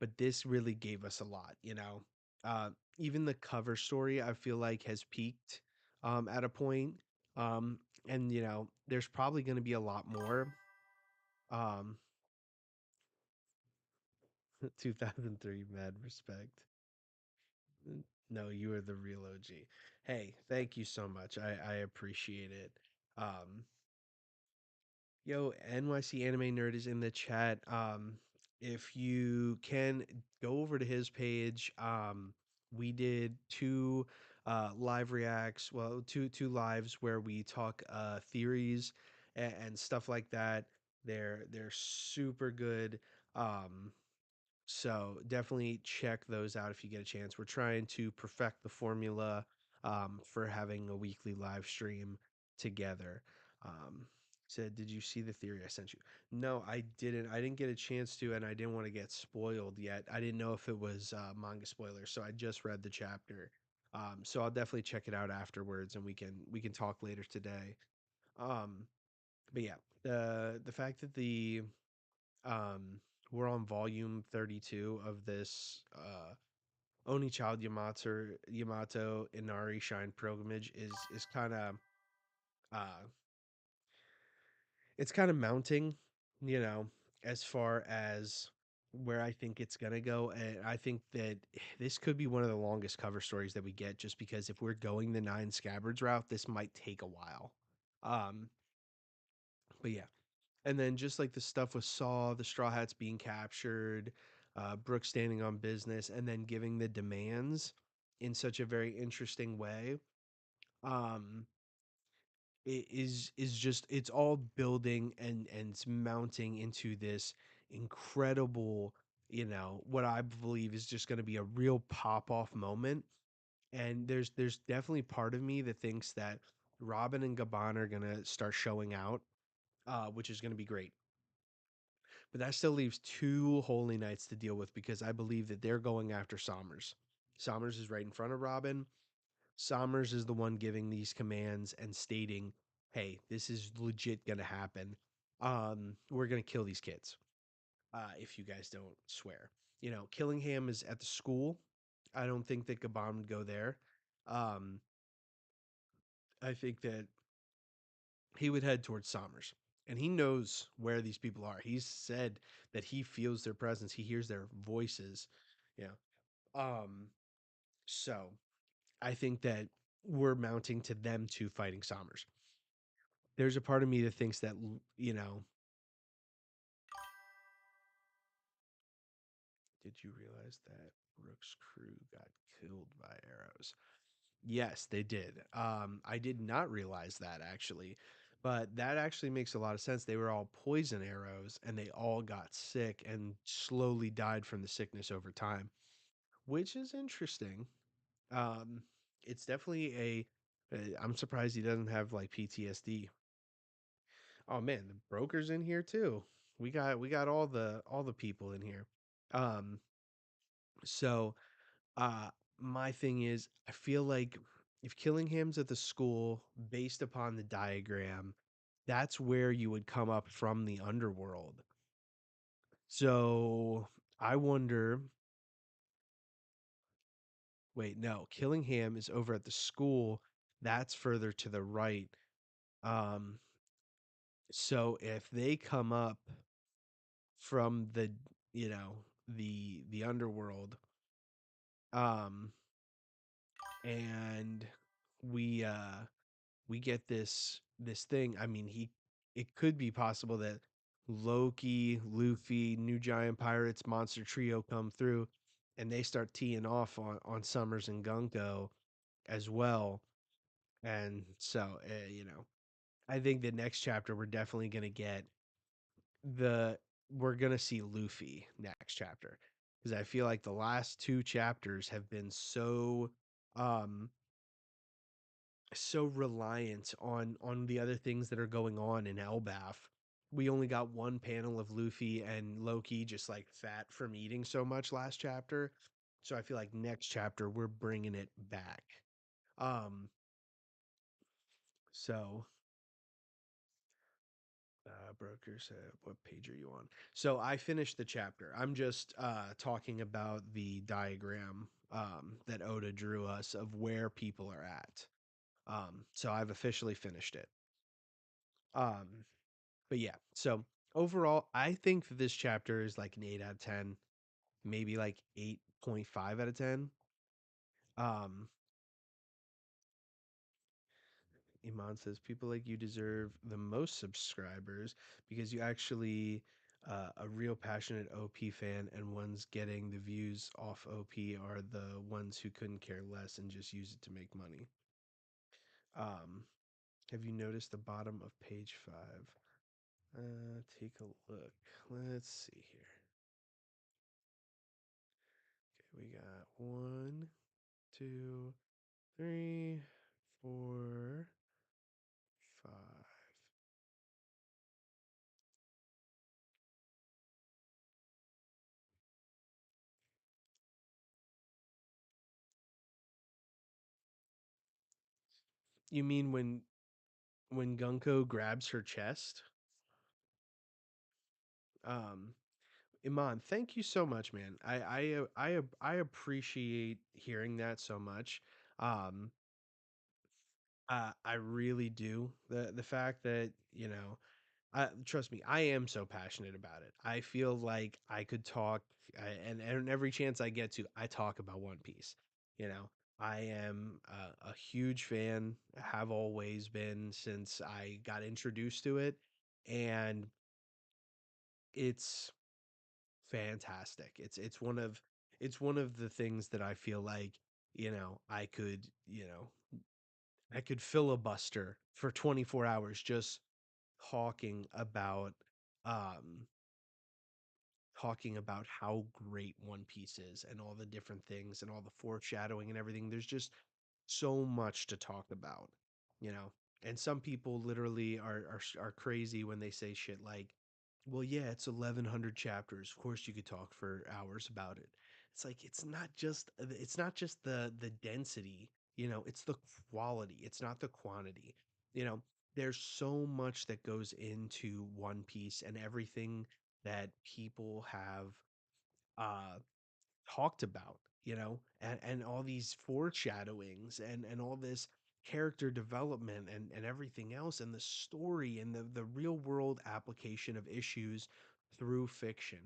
but this really gave us a lot, you know. Even the cover story I feel like has peaked at a point. Um, and you know, there's probably going to be a lot more. Um, 2003 Mad Respect. No, you are the real OG. Hey, thank you so much. I appreciate it. Um, Yo, NYC Anime Nerd is in the chat. If you can go over to his page, we did two live reacts, well, two lives where we talk theories and stuff like that. They're super good. Um, so definitely check those out if you get a chance. We're trying to perfect the formula for having a weekly live stream together. Um, Said, did you see the theory I sent you? No, I didn't. I didn't get a chance to, and I didn't want to get spoiled yet. I didn't know if it was manga spoilers, so I just read the chapter. So I'll definitely check it out afterwards, and we can talk later today. Um, but yeah, the fact that the um, we're on volume 32 of this Only Child Yamato Inari Shine pilgrimage is kind of uh it's kind of mounting, you know, as far as where I think it's gonna go. And I think that this could be one of the longest cover stories that we get, just because if we're going the Nine Scabbards route, this might take a while. Um, but yeah, and then just like the stuff with Saw, the Straw Hats being captured, Brooke standing on business, and then giving the demands in such a very interesting way. Um, it is just it's all building and it's mounting into this incredible, you know, what I believe is just going to be a real pop off moment. And there's definitely part of me that thinks that Robin and Gabon are going to start showing out, which is going to be great. But that still leaves two Holy Knights to deal with, because I believe that they're going after Somers. Somers is right in front of Robin. Somers is the one giving these commands and stating, "Hey, this is legit gonna happen. We're gonna kill these kids if you guys don't swear." You know, Killingham is at the school. I don't think that Gabon would go there. Um, I think that he would head towards Somers. And he knows where these people are. He's said that he feels their presence. He hears their voices. Yeah. Um, so I think that we're mounting to them two fighting Somers. There's a part of me that thinks that, you know, did you realize that Rook's crew got killed by arrows? Yes, they did. I did not realize that actually, but that actually makes a lot of sense. They were all poison arrows and they all got sick and slowly died from the sickness over time, which is interesting. Um, it's definitely I'm surprised he doesn't have like PTSD. Oh man, the broker's in here too. We got all the people in here. Um, so Uh, my thing is, I feel like if Killingham's at the school, based upon the diagram, that's where you would come up from the underworld. So I wonder. Wait, no, Killingham is over at the school. That's further to the right. Um, so if they come up from the, you know, the underworld, um, and we we get this thing. I mean, he it could be possible that Loki, Luffy, New Giant Pirates, Monster Trio come through, and they start teeing off on Summers and Gunko as well. And so, I think the next chapter we're definitely gonna get the we're gonna see Luffy next chapter because I feel like the last two chapters have been um so reliant on the other things that are going on in Elbaf. We only got one panel of Luffy and Loki just like fat from eating so much last chapter. So I feel like next chapter we're bringing it back. Um so brokers, what page are you on? So I finished the chapter. I'm just talking about the diagram that Oda drew us of where people are at. So I've officially finished it. Um, but yeah, so overall, I think that this chapter is like an 8 out of 10, maybe like 8.5 out of 10. Um, Iman says people like you deserve the most subscribers because you actually a real passionate OP fan, and ones getting the views off OP are the ones who couldn't care less and just use it to make money. Um, have you noticed the bottom of page 5? Take a look. Let's see here. Okay, we got one, two, three, four, five. You mean when Gunko grabs her chest? Um, Iman, thank you so much, man. I appreciate hearing that so much. Um, I really do. The fact that trust me, I am so passionate about it. I feel like I could talk, and every chance I get to, I talk about One Piece. You know, I am a huge fan, have always been since I got introduced to it, and it's fantastic. It's one of the things that I feel like I could I could filibuster for 24 hours just talking about um talking about how great One Piece is and all the different things and all the foreshadowing and everything. There's just so much to talk about, you know. And some people literally are crazy when they say shit like, "Well, yeah, it's 1100 chapters. Of course you could talk for hours about it." It's like it's not just the density, it's the quality. It's not the quantity. You know, there's so much that goes into One Piece and everything that people have uh talked about, and all these foreshadowings and all this character development and everything else and the story and the real world application of issues through fiction.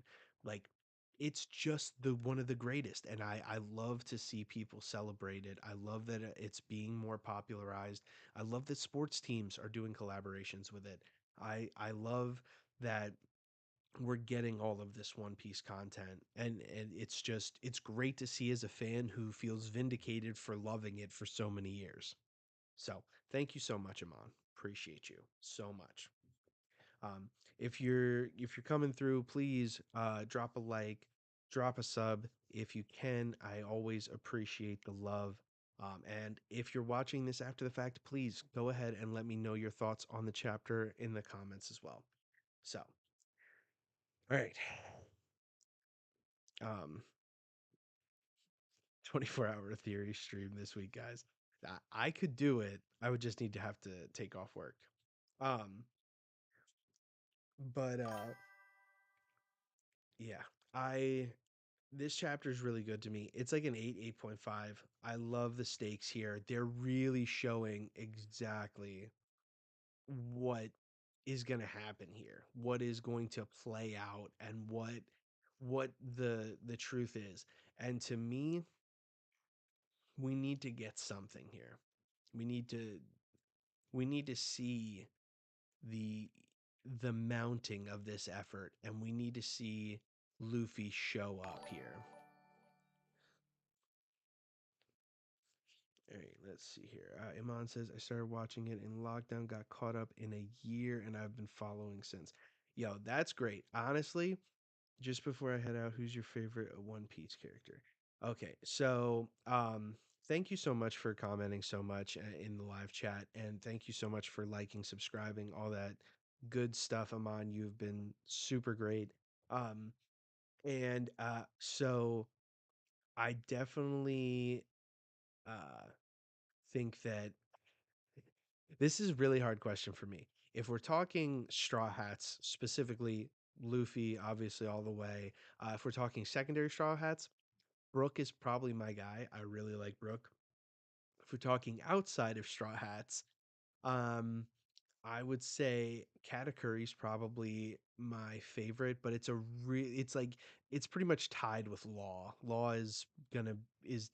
Like it's just the one of the greatest, and I love to see people celebrate it. I love that it's being more popularized. I love that sports teams are doing collaborations with it. I love that we're getting all of this One Piece content, and it's great to see as a fan who feels vindicated for loving it for so many years. So thank you so much, Amon. Appreciate you so much. um, if you're coming through, please drop a like, drop a sub if you can. I always appreciate the love. And if you're watching this after the fact, please go ahead and let me know your thoughts on the chapter in the comments as well. So all right. um 24-hour theory stream this week, guys. I could do it. I would just need to have to take off work. Um, but yeah, I this chapter is really good to me. It's like an 8, 8.5. I love the stakes here. They're really showing exactly what is going to happen here, what is going to play out, and what the truth is. And to me, we need to get something here. We need to we need to see the the mounting of this effort, and we need to see Luffy show up here. All right, let's see here. Iman says, I started watching it in lockdown, got caught up in a year, and I've been following since. Yo, that's great. Honestly, just before I head out, who's your favorite One Piece character? Okay, so thank you so much for commenting so much in the live chat, and thank you so much for liking, subscribing, all that good stuff, Aman. You've been super great. Um, and so I definitely uh, think that this is a really hard question for me. If we're talking Straw Hats, specifically Luffy, obviously all the way. If we're talking secondary Straw Hats, Brook is probably my guy. I really like Brook. If we're talking outside of Straw Hats, um, I would say Katakuri's probably my favorite, but it's like it's pretty much tied with Law. Law is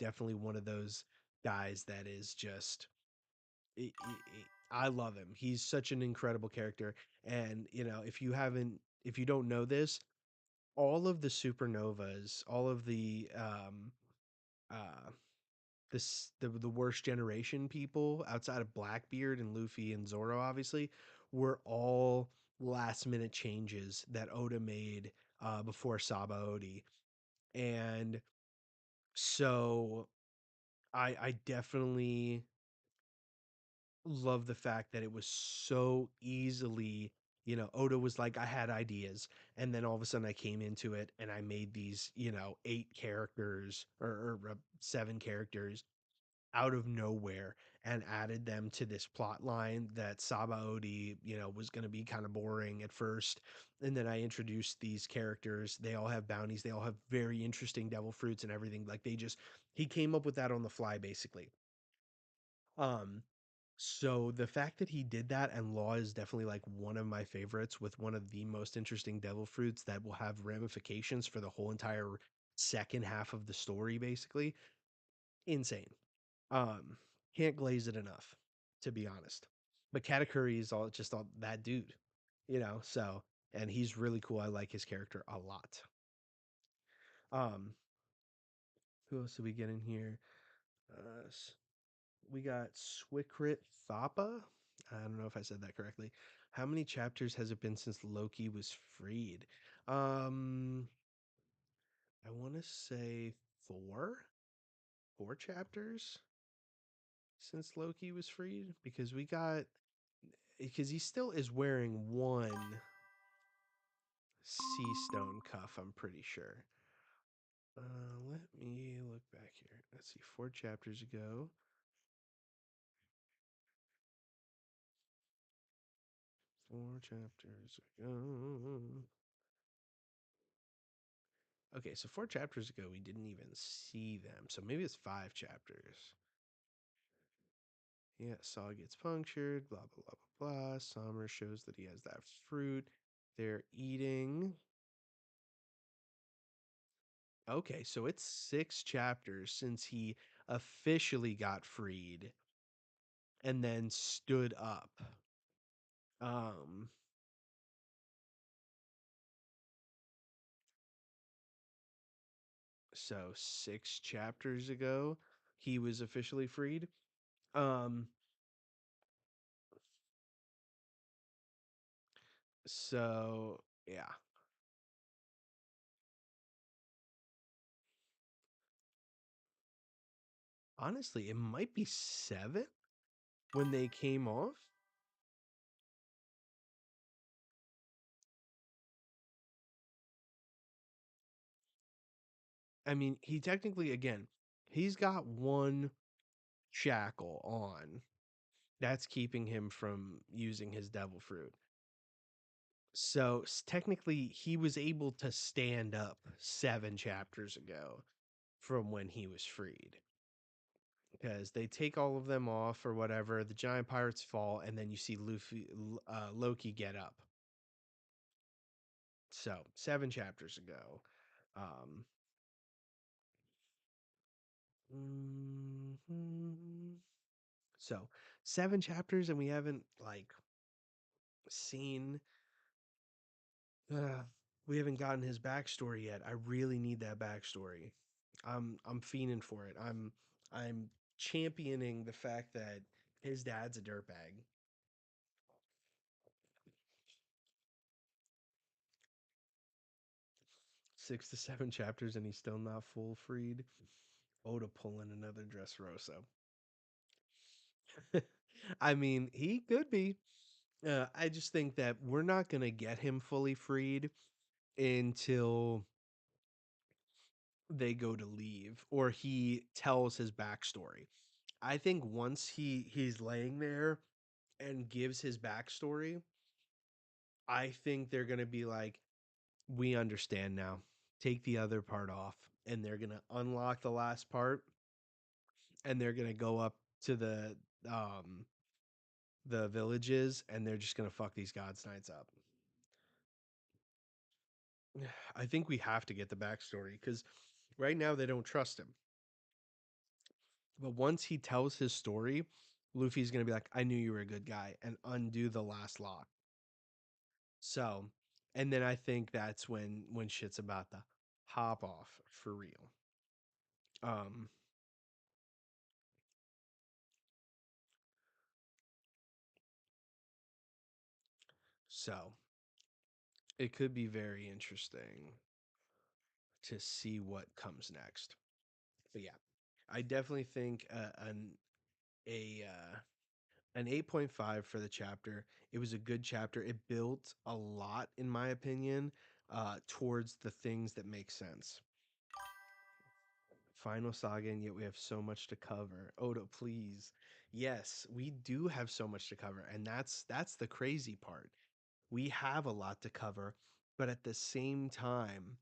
definitely one of those guys that is just I love him. He's such an incredible character. And, if you don't know this, all of the supernovas, all of uh, the worst generation people outside of Blackbeard and Luffy and Zoro, obviously, were all last minute changes that Oda made before Saba Odi. And so I definitely love the fact that it was so easily, Oda was like, I had ideas, and then all of a sudden I came into it and I made these, 8 characters or 7 characters out of nowhere and added them to this plot line that Sabaody, was going to be kind of boring at first. And then I introduced these characters. They all have bounties. They all have very interesting devil fruits and everything. Like he came up with that on the fly, basically. Um, so the fact that he did that and Law is definitely like one of my favorites with one of the most interesting devil fruits that will have ramifications for the whole entire second half of the story, basically. Insane. Um, can't glaze it enough, to be honest. But Katakuri is all that dude, so and he's really cool. I like his character a lot. Um, who else did we get in here? Uh, we got Swikrit Thapa. I don't know if I said that correctly. How many chapters has it been since Loki was freed? Um, I want to say 4, 4 chapters since Loki was freed because he still is wearing one sea stone cuff. I'm pretty sure. Let me look back here. Let's see, 4 chapters ago. 4 chapters ago. Okay, so 4 chapters ago, we didn't even see them. So maybe it's 5 chapters. Yeah, Saw gets punctured, blah, blah, blah, blah, blah. Summer shows that he has that fruit. They're eating. Okay, so it's 6 chapters since he officially got freed and then stood up. Um, so 6 chapters ago, he was officially freed. Um, so yeah, honestly, it might be 7 when they came off. I mean, he technically, again, he's got one shackle on that's keeping him from using his devil fruit. So technically, he was able to stand up 7 chapters ago from when he was freed. Because they take all of them off or whatever, the giant pirates fall, and then you see Loki get up. So 7 chapters ago. Um, mhm. So 7 chapters, and we haven't like seen. Uh, we haven't gotten his backstory yet. I really need that backstory. I'm fiending for it. I'm championing the fact that his dad's a dirtbag. 6 to 7 chapters and he's still not full freed. Oda pulling another Dressrosa. I mean, he could be. I just think that we're not gonna get him fully freed until they go to leave or he tells his backstory. I think once he's laying there and gives his backstory, I think they're gonna be like, we understand now. Take the other part off, and they're gonna unlock the last part, and they're gonna go up to um the villages, and they're just gonna fuck these gods knights up. I think we have to get the backstory because right now they don't trust him. But once he tells his story, Luffy's gonna be like, "I knew you were a good guy," and undo the last lock. So, and then I think that's when shit's about to hop off for real. Um, so it could be very interesting to see what comes next. But yeah, I definitely think a an 8.5 for the chapter. It was a good chapter. It built a lot, in my opinion, towards the things that make sense. Final saga, and yet we have so much to cover. Oda, please. Yes, we do have so much to cover, and that's the crazy part. We have a lot to cover, but at the same time,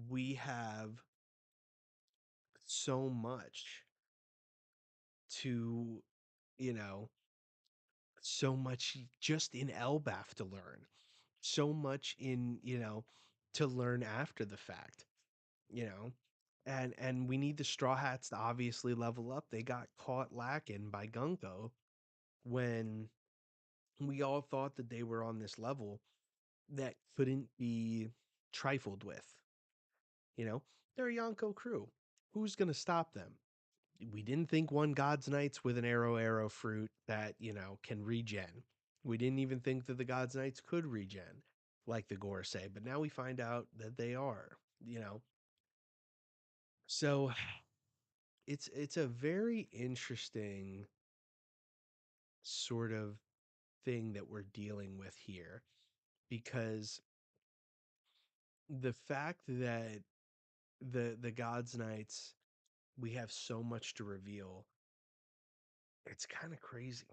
we have so much to, you know, so much just in Elbaf to learn, so much in, to learn after the fact, you know. And we need the Straw Hats to obviously level up. They got caught lacking by Gunko when we all thought that they were on this level that couldn't be trifled with. You know, they're a Yonko crew. Who's going to stop them? We didn't think one God's Knights with an arrow fruit that, can regen. We didn't even think that the God's Knights could regen, like the Gore say, but now we find out that they are, you know. So it's a very interesting sort of thing that we're dealing with here because the fact that the God's Knights, we have so much to reveal, it's kind of crazy.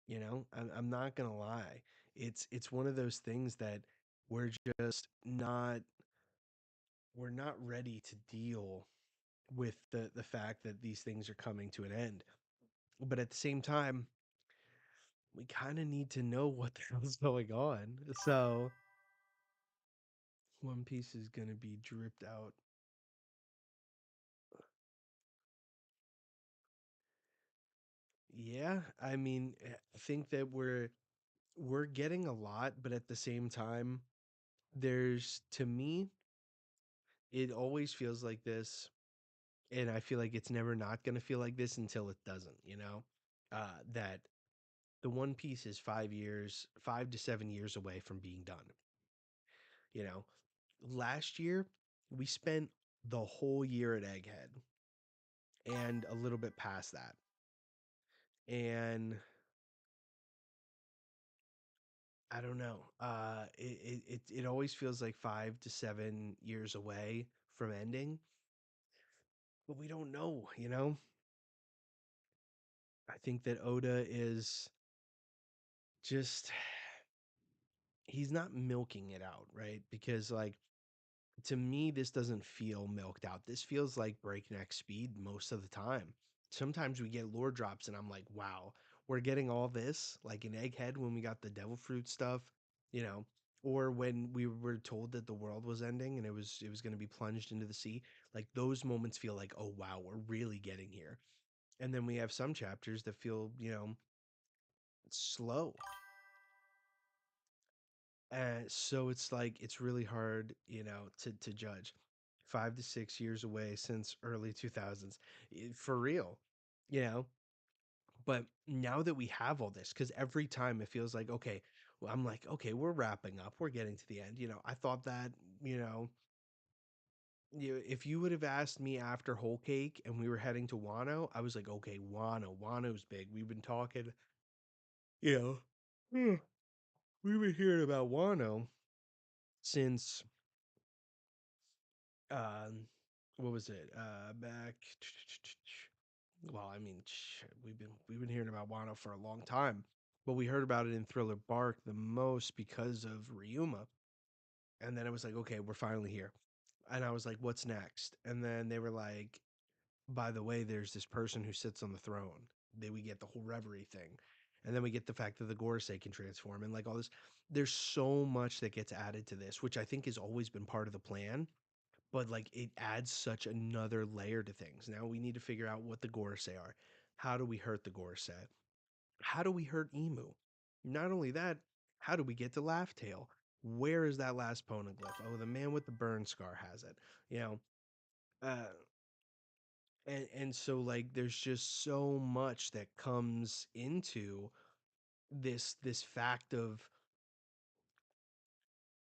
I'm not gonna lie. It's one of those things that we're just not we're not ready to deal with the fact that these things are coming to an end. But at the same time, we kind of need to know what the hell's going on. So One Piece is gonna be dripped out. Yeah, I mean, I think that we're getting a lot, but at the same time, there's to me, it always feels like this, and I feel like it's never not gonna feel like this until it doesn't, that the One Piece is 5 years, 5 to 7 years away from being done. You know, last year we spent the whole year at Egghead and a little bit past that. And I don't know. It always feels like 5 to 7 years away from ending, but we don't know. I think that Oda is just he's not milking it out, right? Because like to me, this doesn't feel milked out. This feels like breakneck speed most of the time. Sometimes we get lore drops, and I'm like, wow, we're getting all this like in Egghead when we got the devil fruit stuff, you know, or when we were told that the world was ending and it was going to be plunged into the sea. Like those moments feel like, oh wow, we're really getting here. And then we have some chapters that feel, slow. And so it's like it's really hard, to judge. 5 to 6 years away since early 2000s, for real, you know. But now that we have all this, because every time it feels like, okay, well, I'm like, okay, we're wrapping up, we're getting to the end. I thought that, you know, if you would have asked me after Whole Cake and we were heading to Wano, I was like, okay, Wano's big. We've been talking, you know, we've been hearing about Wano since um what was it? Back well, I mean, we've been hearing about Wano for a long time, but we heard about it in Thriller Bark the most because of Ryuma. And then it was like, okay, we're finally here. And I was like, what's next? And then they were like, by the way, there's this person who sits on the throne. Then we get the whole reverie thing. And then we get the fact that the Gorosei can transform and like all this. There's so much that gets added to this, which I think has always been part of the plan, but like it adds such another layer to things. Now we need to figure out what the Gorosei are. How do we hurt the Gorosei? How do we hurt Emu? Not only that, how do we get to Laugh-Tail? Where is that last poneglyph? Oh, the man with the burn scar has it. You know, uh, and so like there's just so much that comes into this fact of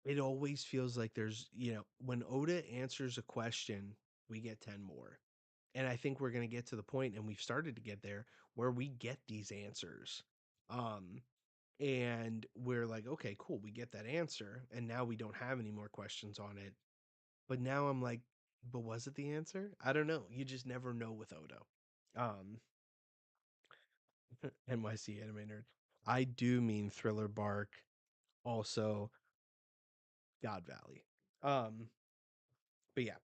it always feels like there's, when Oda answers a question, we get 10 more. And I think we're going to get to the point, and we've started to get there, where we get these answers. Um, and we're like, okay, cool, we get that answer. And now we don't have any more questions on it. But now I'm like, but was it the answer? I don't know. You just never know with Oda. Um, NYC Anime Nerd. I do mean Thriller Bark, also God Valley. Um, but yeah,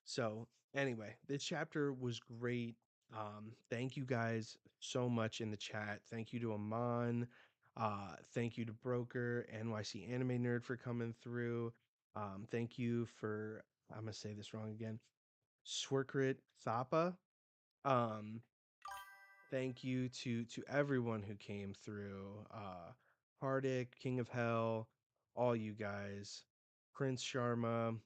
so anyway, this chapter was great. Thank you guys so much in the chat. Thank you to Amon. Thank you to Broker, NYC Anime Nerd for coming through. Thank you for, I'm gonna say this wrong again, Swerkrit Thapa. Um, thank you to everyone who came through. Hardik, King of Hell, all you guys, Prince Sharma,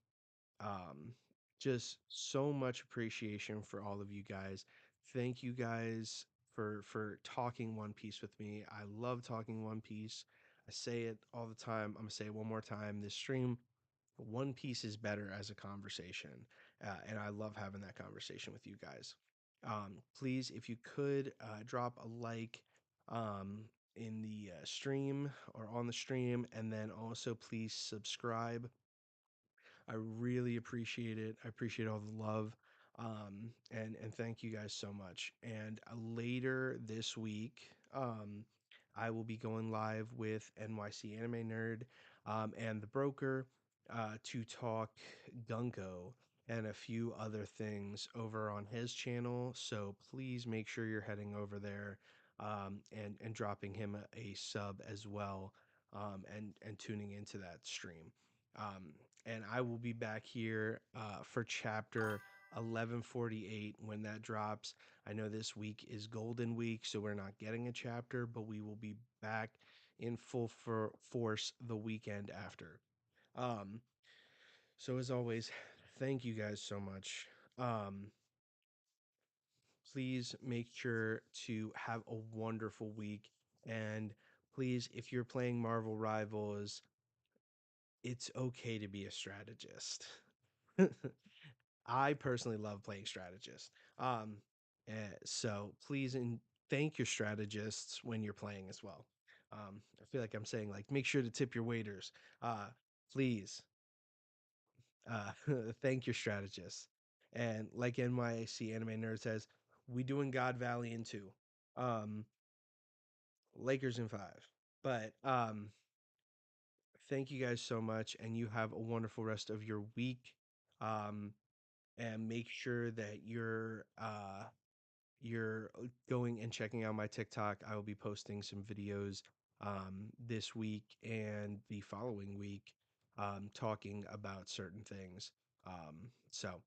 um, just so much appreciation for all of you guys. Thank you guys for talking One Piece with me. I love talking One Piece. I say it all the time. I'm gonna say it one more time. This stream, One Piece is better as a conversation, and I love having that conversation with you guys. Please, if you could, drop a like um, in the stream or on the stream, and then also please subscribe. I really appreciate it. I appreciate all the love. And thank you guys so much. And later this week, I will be going live with NYC Anime Nerd and the Broker to talk Gunko and a few other things over on his channel. So please make sure you're heading over there and dropping him a sub as well, and tuning into that stream. Um, and I will be back here for chapter 1148 when that drops. I know this week is Golden Week, so we're not getting a chapter, but we will be back in full force the weekend after. Um, so as always, thank you guys so much. Um, please make sure to have a wonderful week, and please, if you're playing Marvel Rivals, it's okay to be a strategist. I personally love playing strategist. So please thank your strategists when you're playing as well. I feel like I'm saying like make sure to tip your waiters. Please uh, thank your strategists. And like NYC Anime Nerd says, we doing God Valley in two. Um, Lakers in five. But thank you guys so much, and you have a wonderful rest of your week. Um, and make sure that you're going and checking out my TikTok. I will be posting some videos this week and the following week, talking about certain things. So